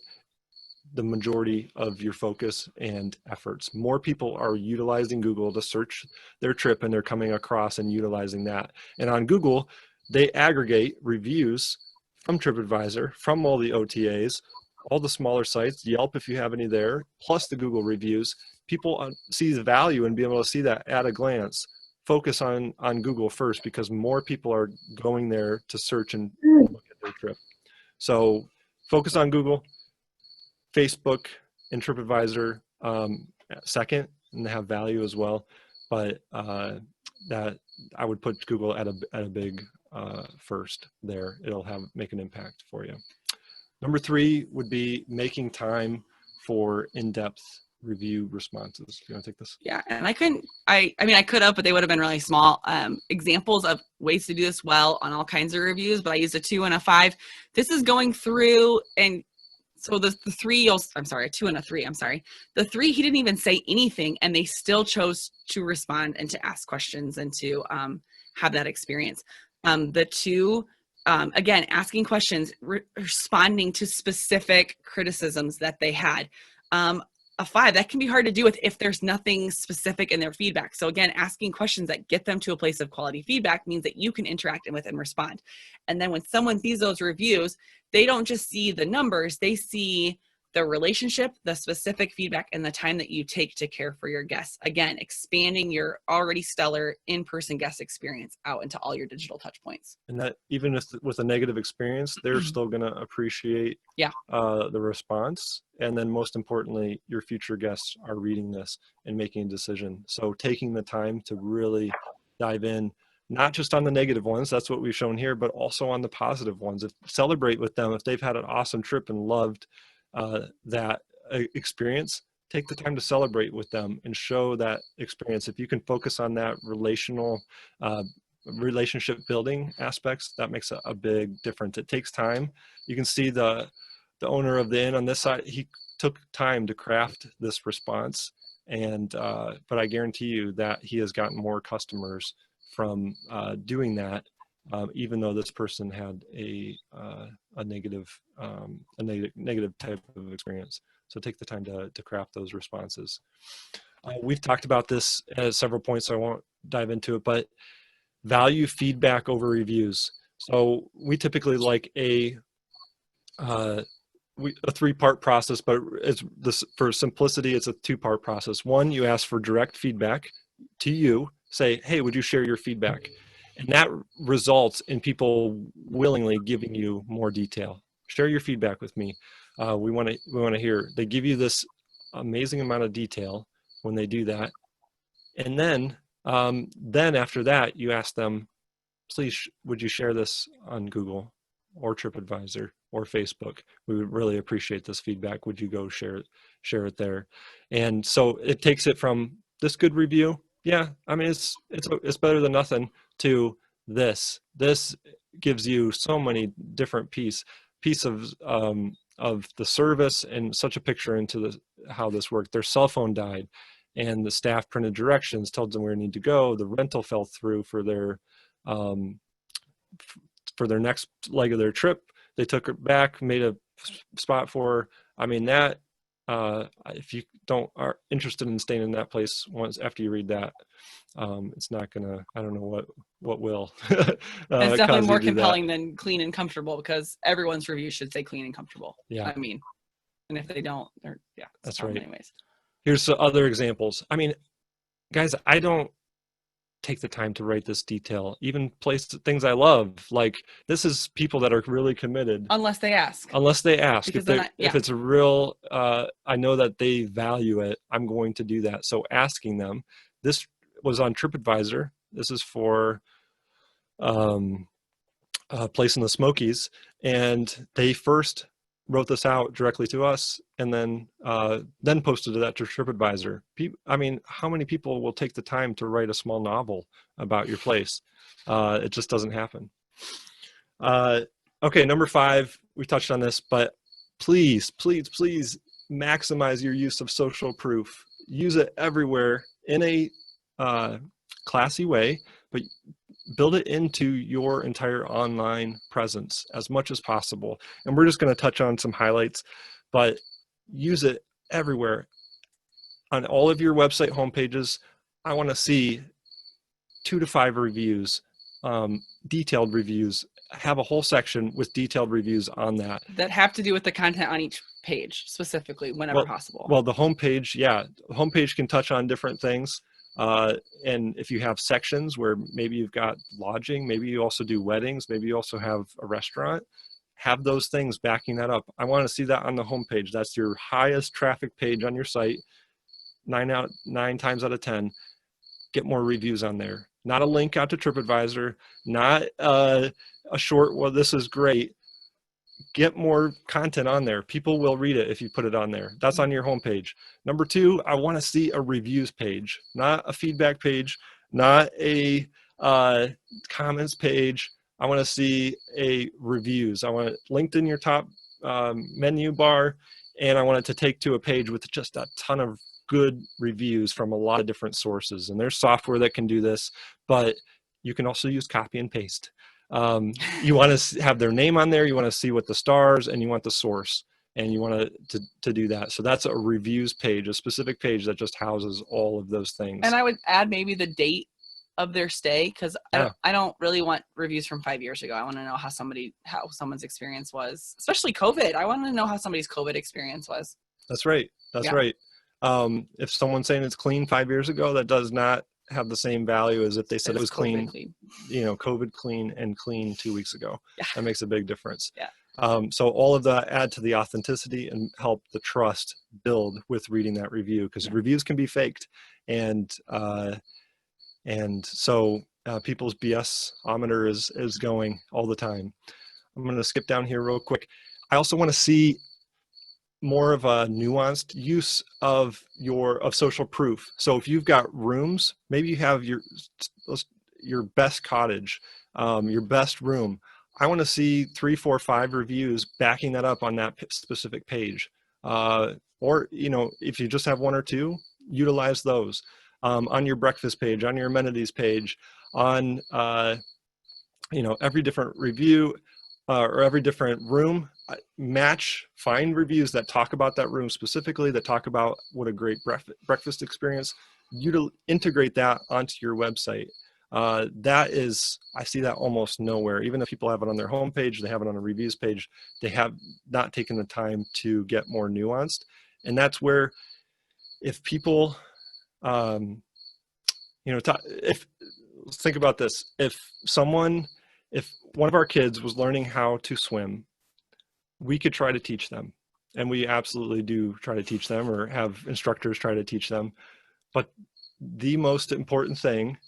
A: the majority of your focus and efforts. More people are utilizing Google to search their trip, and they're coming across and utilizing that. And on Google, they aggregate reviews from TripAdvisor, from all the OTAs, all the smaller sites, Yelp if you have any there, plus the Google reviews. People see the value and be able to see that at a glance. Focus on Google first, because more people are going there to search and look at their trip. So focus on Google, Facebook and TripAdvisor second, and they have value as well. But that I would put Google at a big first there. It'll make an impact for you. Number 3 would be making time for in-depth review responses. Do you want to take this?
B: Yeah, and I could have, but they would have been really small. Examples of ways to do this well on all kinds of reviews, but I used a 2 and a 5. This is going through, and so the 3, a 2 and a 3, I'm sorry. The 3, he didn't even say anything, and they still chose to respond and to ask questions and to have that experience. The 2, again, asking questions, responding to specific criticisms that they had. A 5, that can be hard to do if there's nothing specific in their feedback. So again, asking questions that get them to a place of quality feedback means that you can interact with and respond. And then when someone sees those reviews, they don't just see the numbers, they see the relationship, the specific feedback, and the time that you take to care for your guests. Again, expanding your already stellar in-person guest experience out into all your digital touch points.
A: And that even if with a negative experience, they're still going to appreciate the response. And then most importantly, your future guests are reading this and making a decision. So taking the time to really dive in, not just on the negative ones, that's what we've shown here, but also on the positive ones. Celebrate with them if they've had an awesome trip and loved that experience. Take the time to celebrate with them and show that experience. If you can focus on that relationship building aspects, that makes a big difference. It takes time. You can see the owner of the inn on this side, he took time to craft this response, and but I guarantee you that he has gotten more customers from doing that, even though this person had a negative type of experience. So take the time to craft those responses. We've talked about this at several points, so I won't dive into it, but value feedback over reviews. So we typically like a 3-part process, but it's this, for simplicity, it's a 2-part process. One, you ask for direct feedback to you, say, hey, would you share your feedback? And that results in people willingly giving you more detail. Share your feedback with me. We want to hear. They give you this amazing amount of detail when they do that. And then after that, you ask them, please, would you share this on Google or TripAdvisor or Facebook? We would really appreciate this feedback. Would you go share it there? And so it takes it from this good review. Yeah, I mean, it's better than nothing, to this. This gives you so many different piece of the service, and such a picture into how this worked. Their cell phone died, and the staff printed directions, told them where they need to go. The rental fell through for their next leg of their trip. They took it back, made a spot for her. I mean, that if you are interested in staying in that place once after you read that, it's not gonna, I don't know what will.
B: It's definitely more compelling than clean and comfortable, because everyone's review should say clean and comfortable.
A: Yeah.
B: I mean, and if they don't, they're, yeah,
A: that's right.
B: Anyways,
A: here's some other examples. I mean, guys, I don't take the time to write this detail, even place things I love. Like, this is people that are really committed.
B: Unless they ask.
A: If it's a real, I know that they value it, I'm going to do that. So asking them. This was on TripAdvisor. This is for a place in the Smokies, and they first wrote this out directly to us, and then posted that to TripAdvisor. I mean, how many people will take the time to write a small novel about your place? It just doesn't happen. Okay, number 5, we touched on this, but please, please, please maximize your use of social proof. Use it everywhere in a classy way, but build it into your entire online presence as much as possible. And we're just going to touch on some highlights, but use it everywhere. On all of your website homepages, I want to see 2 to 5 reviews, detailed reviews. Have a whole section with detailed reviews on that.
B: That have to do with the content on each page specifically, whenever possible.
A: Well, the homepage, yeah, the homepage can touch on different things. And if you have sections where maybe you've got lodging, maybe you also do weddings, maybe you also have a restaurant, have those things backing that up. I want to see that on the homepage. That's your highest traffic page on your site. 9 times out of 10, get more reviews on there. Not a link out to TripAdvisor, not a short, well, this is great. Get more content on there. People will read it if you put it on there. That's on your homepage. Number 2, I want to see a reviews page, not a feedback page, not a comments page. I want to see a reviews. I want it linked in your top menu bar, and I want it to take to a page with just a ton of good reviews from a lot of different sources. And there's software that can do this, but you can also use copy and paste. You want to have their name on there, you want to see what the stars, and you want the source, and you want to do that. So that's a reviews page, a specific page that just houses all of those things.
B: And I would add maybe the date of their stay, because I don't really want reviews from 5 years ago. I want to know how someone's experience was, especially COVID. I want to know how somebody's COVID experience was.
A: That's right. That's right. If someone's saying it's clean 5 years ago, that does not have the same value as if they said it was clean, COVID clean and clean 2 weeks ago. Yeah. That makes a big difference.
B: Yeah.
A: So all of that add to the authenticity and help the trust build with reading that review, because reviews can be faked. And so people's BS-ometer is going all the time. I'm going to skip down here real quick. I also want to see more of a nuanced use of social proof. So if you've got rooms, maybe you have your best cottage, your best room. I want to see 3, 4, 5 reviews backing that up on that specific page. Or, if you just have 1 or 2, utilize those on your breakfast page, on your amenities page, on every different review or every different room. find reviews that talk about that room specifically, that talk about what a great breakfast experience, integrate that onto your website. That is, I see that almost nowhere. Even if people have it on their homepage, they have it on a reviews page, they have not taken the time to get more nuanced. And that's where, if people, think about this. If one of our kids was learning how to swim, we could try to teach them. And we absolutely do try to teach them, or have instructors try to teach them. But the most important thing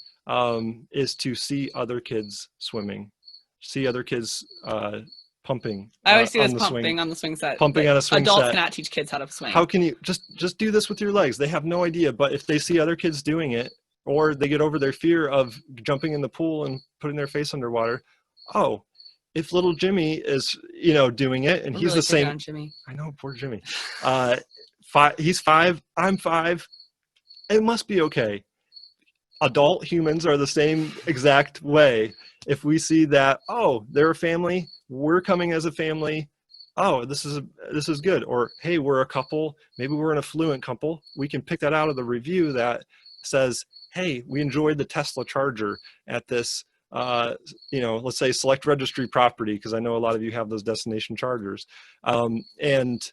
A: is to see other kids swimming, see other kids pumping.
B: I always see
A: on
B: this
A: the
B: pumping
A: swing,
B: on the swing set.
A: pumping on a swing
B: Adults
A: set.
B: cannot teach kids how to swim.
A: How can you just do this with your legs? They have no idea. But if they see other kids doing it, or they get over their fear of jumping in the pool and putting their face underwater, oh, if little Jimmy is, doing it, and
B: We're
A: he's
B: really
A: the same.
B: on Jimmy.
A: I know, poor Jimmy. He's 5. I'm 5. It must be okay. Adult humans are the same exact way. If we see that, oh, they're a family, we're coming as a family. Oh, this is good. Or, hey, we're a couple. Maybe we're an affluent couple. We can pick that out of the review that says, hey, we enjoyed the Tesla charger at this, let's say select registry property, because I know a lot of you have those destination chargers. And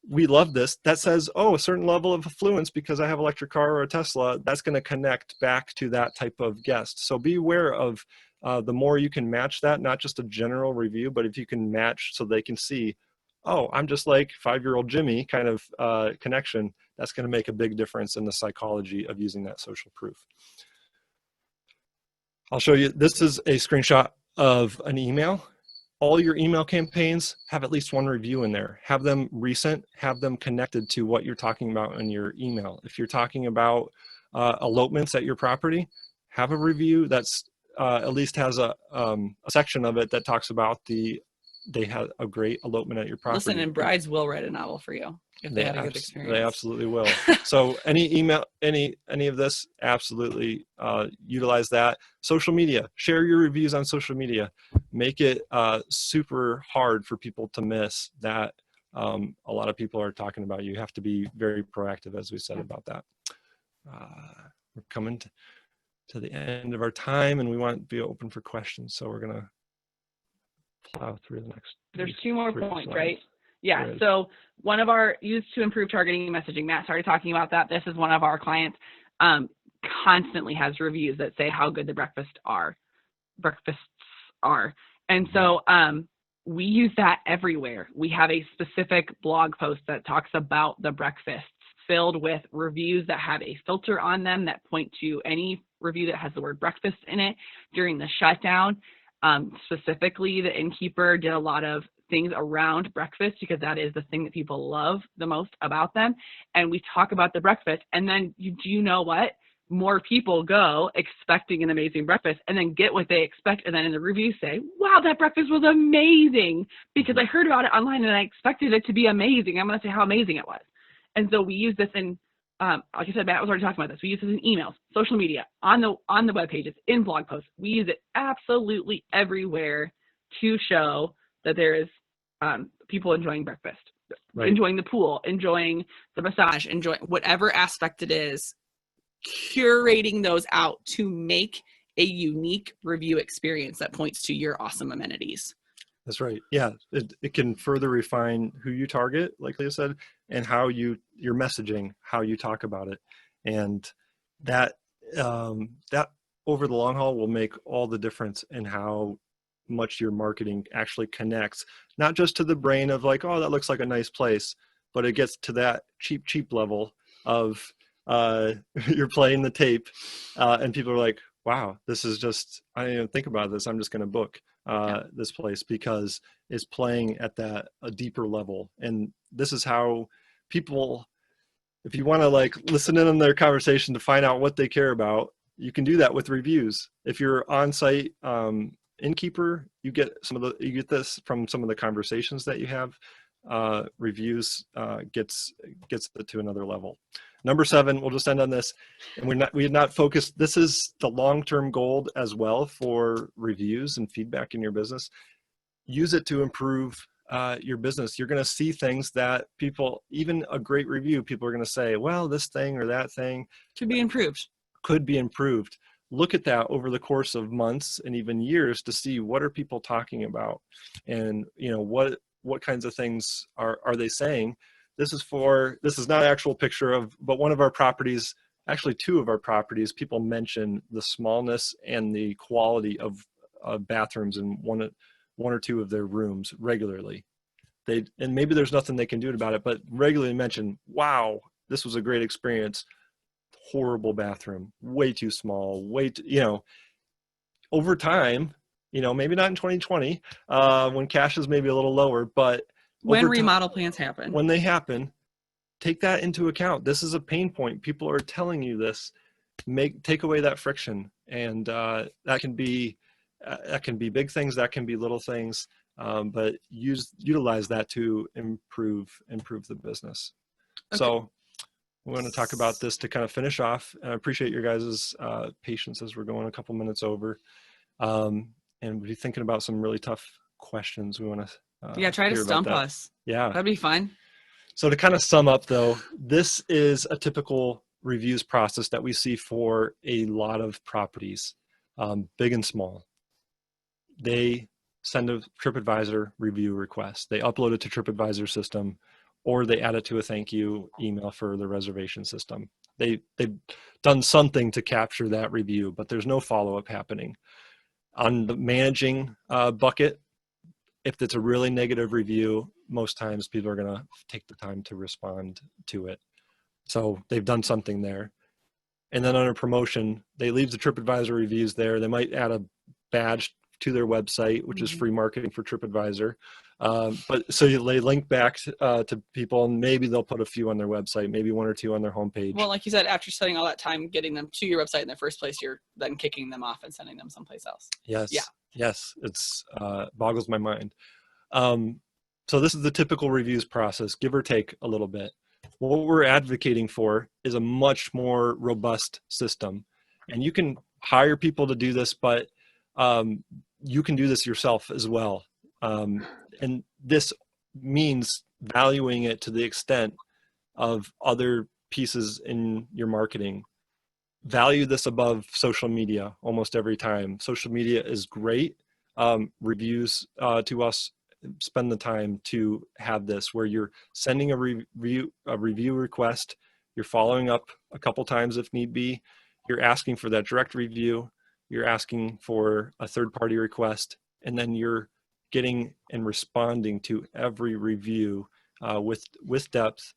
A: we love this. That says, oh, a certain level of affluence because I have an electric car or a Tesla. That's going to connect back to that type of guest. So be aware of the more you can match that, not just a general review, but if you can match so they can see, oh, I'm just like 5-year-old Jimmy kind of connection, that's going to make a big difference in the psychology of using that social proof. I'll show you. This is a screenshot of an email. All your email campaigns have at least one review in there. Have them recent, have them connected to what you're talking about in your email. If you're talking about elopements at your property, have a review that's at least has a section of it that talks about they had a great elopement at your property.
B: Listen, and brides will write a novel for you if they had a good experience.
A: They absolutely will. So any email, any of this, absolutely utilize that. Social media, share your reviews on social media. Make it super hard for people to miss that a lot of people are talking about. You have to be very proactive, as we said about that. We're coming to the end of our time, and we want to be open for questions. So we're going to plow through the next.
B: There's 2 more points,
A: slides.
B: right? Yeah. So one of our used to improve targeting and messaging. Matt started talking about that. This is one of our clients. Constantly has reviews that say how good the breakfasts are. And so we use that everywhere. We have a specific blog post that talks about the breakfasts, filled with reviews that have a filter on them that point to any review that has the word breakfast in it. During the shutdown, specifically, the innkeeper did a lot of things around breakfast because that is the thing that people love the most about them. And we talk about the breakfast, and then you know what? More people go expecting an amazing breakfast and then get what they expect. And then in the review say, wow, that breakfast was amazing because I heard about it online and I expected it to be amazing. I'm going to say how amazing it was. And so we use this in, like I said, Matt was already talking about this. We use this in emails, social media, on the web pages, in blog posts. We use it absolutely everywhere to show that there is people enjoying breakfast, right, enjoying the pool, enjoying the massage, enjoying whatever aspect it is, curating those out to make a unique review experience that points to your awesome amenities.
A: That's right. Yeah, it can further refine who you target, like Leah said, and how your messaging, how you talk about it, and that over the long haul will make all the difference in how much your marketing actually connects, not just to the brain of like, oh, that looks like a nice place, but it gets to that cheap level of you're playing the tape, and people are like, wow, this is just, I didn't even think about this. I'm just going to book this place because it's playing at a deeper level. And this is how people, if you want to like listen in on their conversation to find out what they care about, you can do that with reviews. If you're on site innkeeper, you get this from some of the conversations that you have. Reviews gets it to another level. Number 7, we'll just end on this, and we had not focused. This is the long-term goal as well for reviews and feedback in your business. Use it to improve your business, you're going to see things that people, even a great review, people are going to say, well, this thing or that thing
B: Could be improved.
A: could be improved. Look at that over the course of months and even years to see what are people talking about, and what kinds of things are they saying. This is not an actual picture of, but one of our properties, actually two of our properties, people mention the smallness and the quality of bathrooms in one or two of their rooms regularly. And maybe there's nothing they can do about it, but regularly mention, wow, this was a great experience. Horrible bathroom, way too small, over time, maybe not in 2020, when cash is maybe a little lower, but
B: when remodel plans happen,
A: when they happen, take that into account. This is a pain point. People are telling you this. Take away that friction, and that can be big things, that can be little things, but utilize that to improve the business. Okay. So we want to talk about this to kind of finish off. I appreciate your guys' patience as we're going a couple minutes over, and we'll be thinking about some really tough questions. We want to
B: try to stump us.
A: Yeah,
B: that'd be fun.
A: So to kind of sum up, though, this is a typical reviews process that we see for a lot of properties, big and small. They send a TripAdvisor review request. They upload it to TripAdvisor system, or they add it to a thank you email for the reservation system. They've done something to capture that review, but there's no follow-up happening. On the managing bucket, if it's a really negative review, most times people are going to take the time to respond to it. So they've done something there. And then under promotion, they leave the TripAdvisor reviews there. They might add a badge to their website, which is free marketing for TripAdvisor. But so they link back to people, and maybe they'll put a few on their website, maybe one or two on their homepage.
B: Well, like you said, after spending all that time getting them to your website in the first place, you're then kicking them off and sending them someplace else.
A: Yes. Yeah. Yes. It's boggles my mind. So this is the typical reviews process, give or take a little bit. What we're advocating for is a much more robust system, and you can hire people to do this, but you can do this yourself as well. And this means valuing it to the extent of other pieces in your marketing. Value this above social media almost every time. Social media is great. Reviews to us, spend the time to have this where you're sending a review request, you're following up a couple times if need be, you're asking for that direct review, you're asking for a third-party request, and then you're getting and responding to every review with depth.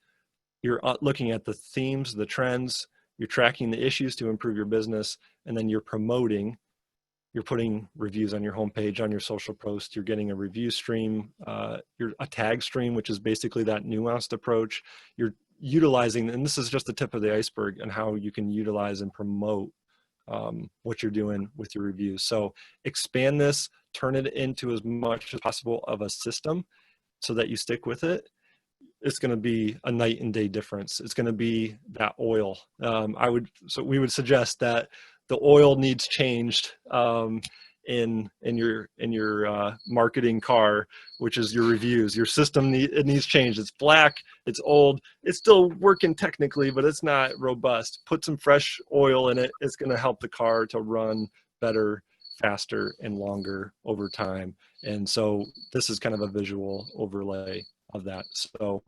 A: You're looking at the themes, the trends, you're tracking the issues to improve your business, and then you're promoting. You're putting reviews on your homepage, on your social post. You're getting a review stream, you're a tag stream, which is basically that nuanced approach. You're utilizing, and this is just the tip of the iceberg, and how you can utilize and promote what you're doing with your reviews. So expand this, turn it into as much as possible of a system so that you stick with it. It's going to be a night and day difference. It's going to be that oil. We would suggest that the oil needs changed in your marketing car, which is your reviews. Your system it needs changed. It's black, it's old, it's still working technically, but it's not robust. Put some fresh oil in it. It's going to help the car to run better, faster, and longer over time. And so this is kind of a visual overlay of that. So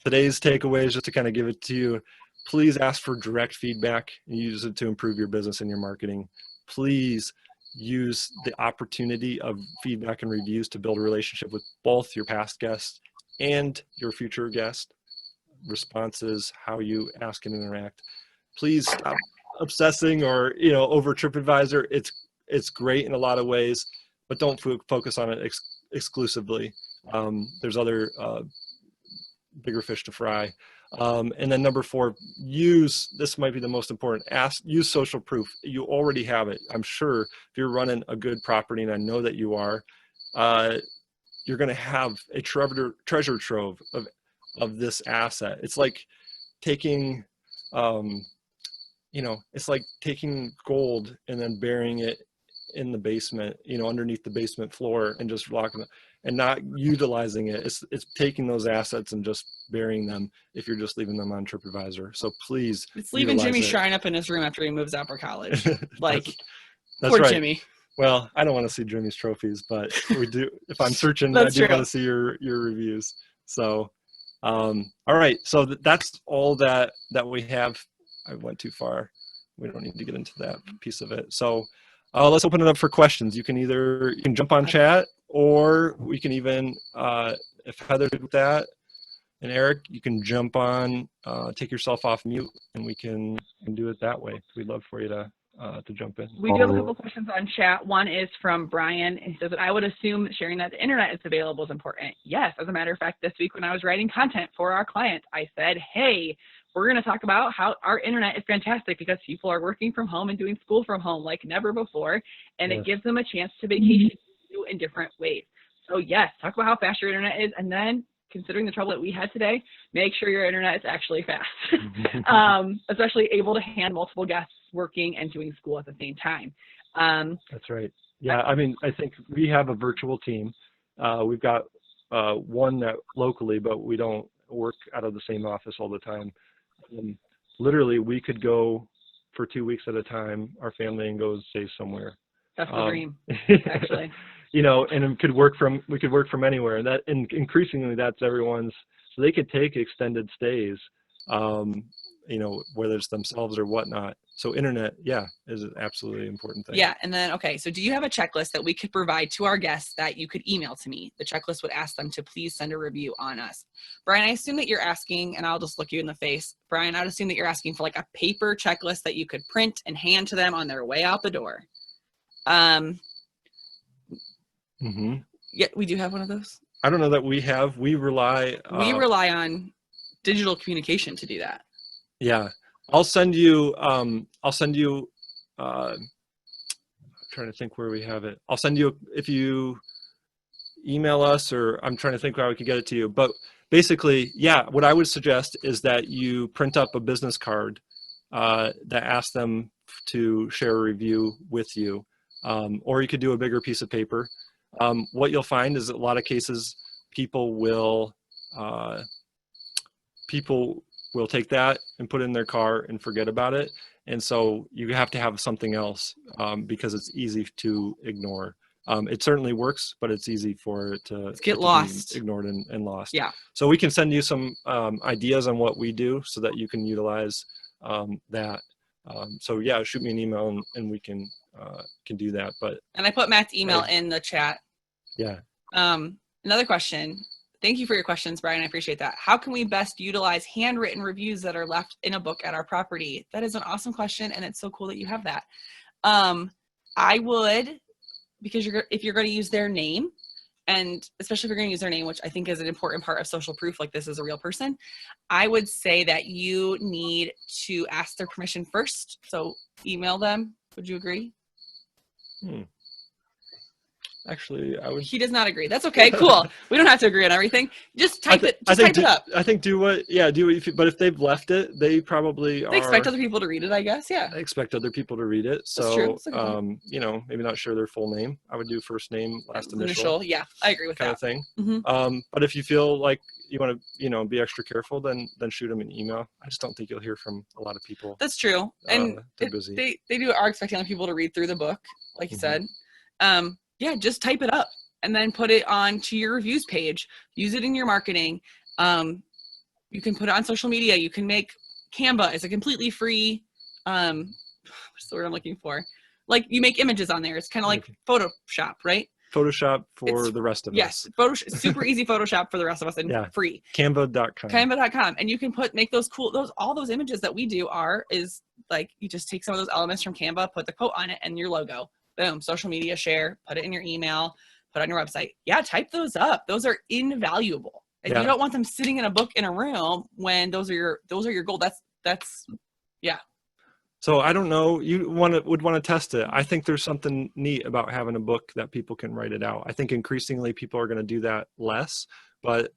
A: today's takeaway is just to kind of give it to you. Please ask for direct feedback and use it to improve your business and your marketing. Please use the opportunity of feedback and reviews to build a relationship with both your past guests and your future guest. Responses, how you ask and interact. Please stop obsessing or over TripAdvisor. It's great in a lot of ways, but don't focus on it exclusively. There's other bigger fish to fry. And then number 4, this might be the most important, use social proof. You already have it. I'm sure if you're running a good property, and I know that you are, you're going to have a treasure trove of this asset. It's like taking, it's like taking gold and then burying it in the basement, you know, underneath the basement floor and just locking it and not utilizing it. It's taking those assets and just burying them if you're just leaving them on TripAdvisor. So please,
B: it's leaving Jimmy's
A: it.
B: shrine up in his room after he moves out for college. Like,
A: that's
B: poor
A: right.
B: Jimmy.
A: Well, I don't want to see Jimmy's trophies, but we do. If I'm searching, I do want to see your reviews. So, all right. So that's all that we have. I went too far. We don't need to get into that piece of it. So let's open it up for questions. You can jump on chat, or we can even, if Heather did that, and Eric, you can jump on, take yourself off mute, and we can do it that way. We'd love for you to jump in.
C: We do have a couple questions on chat. One is from Brian. He says that I would assume that sharing that the internet is available is important. Yes, as a matter of fact, this week when I was writing content for our client, I said, hey, we're going to talk about how our internet is fantastic because people are working from home and doing school from home like never before, and it gives them a chance to vacation in different ways. So yes, talk about how fast your internet is, and then considering the trouble that we had today, make sure your internet is actually fast, especially able to handle multiple guests working and doing school at the same time.
A: That's right. Yeah, I mean, I think we have a virtual team. We've got one that locally, but we don't work out of the same office all the time. Literally, we could go for 2 weeks at a time, our family, and go stay somewhere.
C: That's the dream, actually.
A: You know, and we could work from anywhere, and increasingly that's everyone's. So they could take extended stays, you know, whether it's themselves or whatnot. So internet, is an absolutely important thing.
B: Yeah, and then okay, so do you have a checklist that we could provide to our guests that you could email to me? The checklist would ask them to please send a review on us. Brian, I assume that you're asking, and I'll just look you in the face. Brian, I'd assume that you're asking for like a paper checklist that you could print and hand to them on their way out the door. Yeah, we do have one of those.
A: I don't know that we have. We rely
B: on digital communication to do that.
A: Yeah, I'll send you. I'm trying to think where we have it. I'll send you if you email us, or I'm trying to think how we could get it to you. But basically, yeah, what I would suggest is that you print up a business card that asks them to share a review with you, or you could do a bigger piece of paper. What you'll find is that a lot of cases people will take that and put it in their car and forget about it. And so you have to have something else because it's easy to ignore. It certainly works, but it's easy for it to
B: get lost,
A: ignored and lost.
B: Yeah.
A: So we can send you some ideas on what we do so that you can utilize that. So yeah, shoot me an email and we can do that.
B: And I put Matt's email in the chat.
A: Yeah.
B: Another question. Thank you for your questions, Brian. I appreciate that. How can we best utilize handwritten reviews that are left in a book at our property? That is an awesome question, and it's so cool that you have that. I would, because if you're going to use their name, and especially if you're going to use their name, which I think is an important part of social proof, like this is a real person, I would say that you need to ask their permission first. So email them. Would you agree?
A: Actually,
B: He does not agree. That's okay. Cool. We don't have to agree on everything. Just type it. Just type it up.
A: I think do what. But if they've left it, they probably
B: expect other people to read it. I guess. Yeah.
A: They expect other people to read it. So,
B: that's true.
A: you know, maybe not share their full name. I would do first name, last initial.
B: Yeah, I agree with
A: kind
B: that.
A: of thing. But if you feel like you want to, you know, be extra careful, then shoot them an email. I just don't think you'll hear from a lot of people.
B: That's true. And
A: they're busy.
B: They are expecting other people to read through the book, like you said. Yeah, just type it up and then put it onto your reviews page. Use it in your marketing. You can put it on social media. You can make Canva is a completely free, what's the word I'm looking for? Like you make images on there. It's kind of like Photoshop, right?
A: Photoshop for the rest of us.
B: Yes, super easy Photoshop for the rest of us and free.
A: Canva.com.
B: Canva.com. And you can make those cool, all those images that we do is like, you just take some of those elements from Canva, put the quote on it and your logo. Boom, social media share, put it in your email, put it on your website. Yeah, type those up. Those are invaluable. And you don't want them sitting in a book in a room when those are your goal. That's yeah.
A: So I don't know, you would want to test it. I think there's something neat about having a book that people can write it out. I think increasingly people are going to do that less, but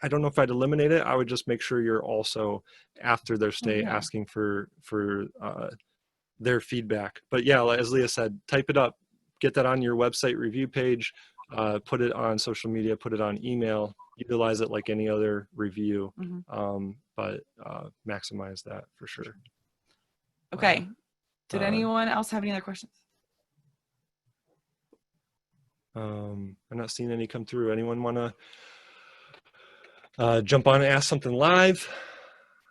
A: I don't know if I'd eliminate it. I would just make sure you're also after their stay asking for their feedback. But yeah, as Leah said, type it up, get that on your website review page, put it on social media, put it on email, utilize it like any other review, but maximize that for sure.
B: Okay. Did anyone else have any other questions?
A: I'm not seeing any come through. Anyone want to jump on and ask something live?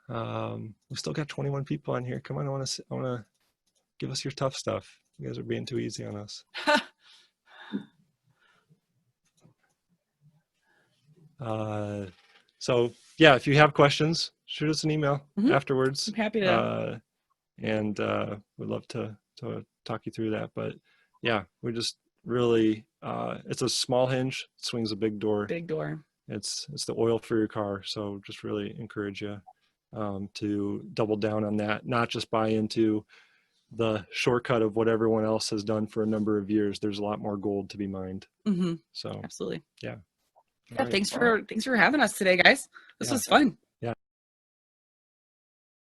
A: We still got 21 people on here. Come on, I want to give us your tough stuff. You guys are being too easy on us. So yeah, if you have questions, shoot us an email afterwards.
B: I'm happy to.
A: And we'd love to talk you through that. But yeah, we just really, it's a small hinge, swings a big door.
B: Big door.
A: It's the oil for your car. So just really encourage you to double down on that, not just buy into the shortcut of what everyone else has done for a number of years. There's a lot more gold to be mined. So
B: absolutely.
A: Yeah.
B: Yeah, thanks for having us today, guys. This was fun.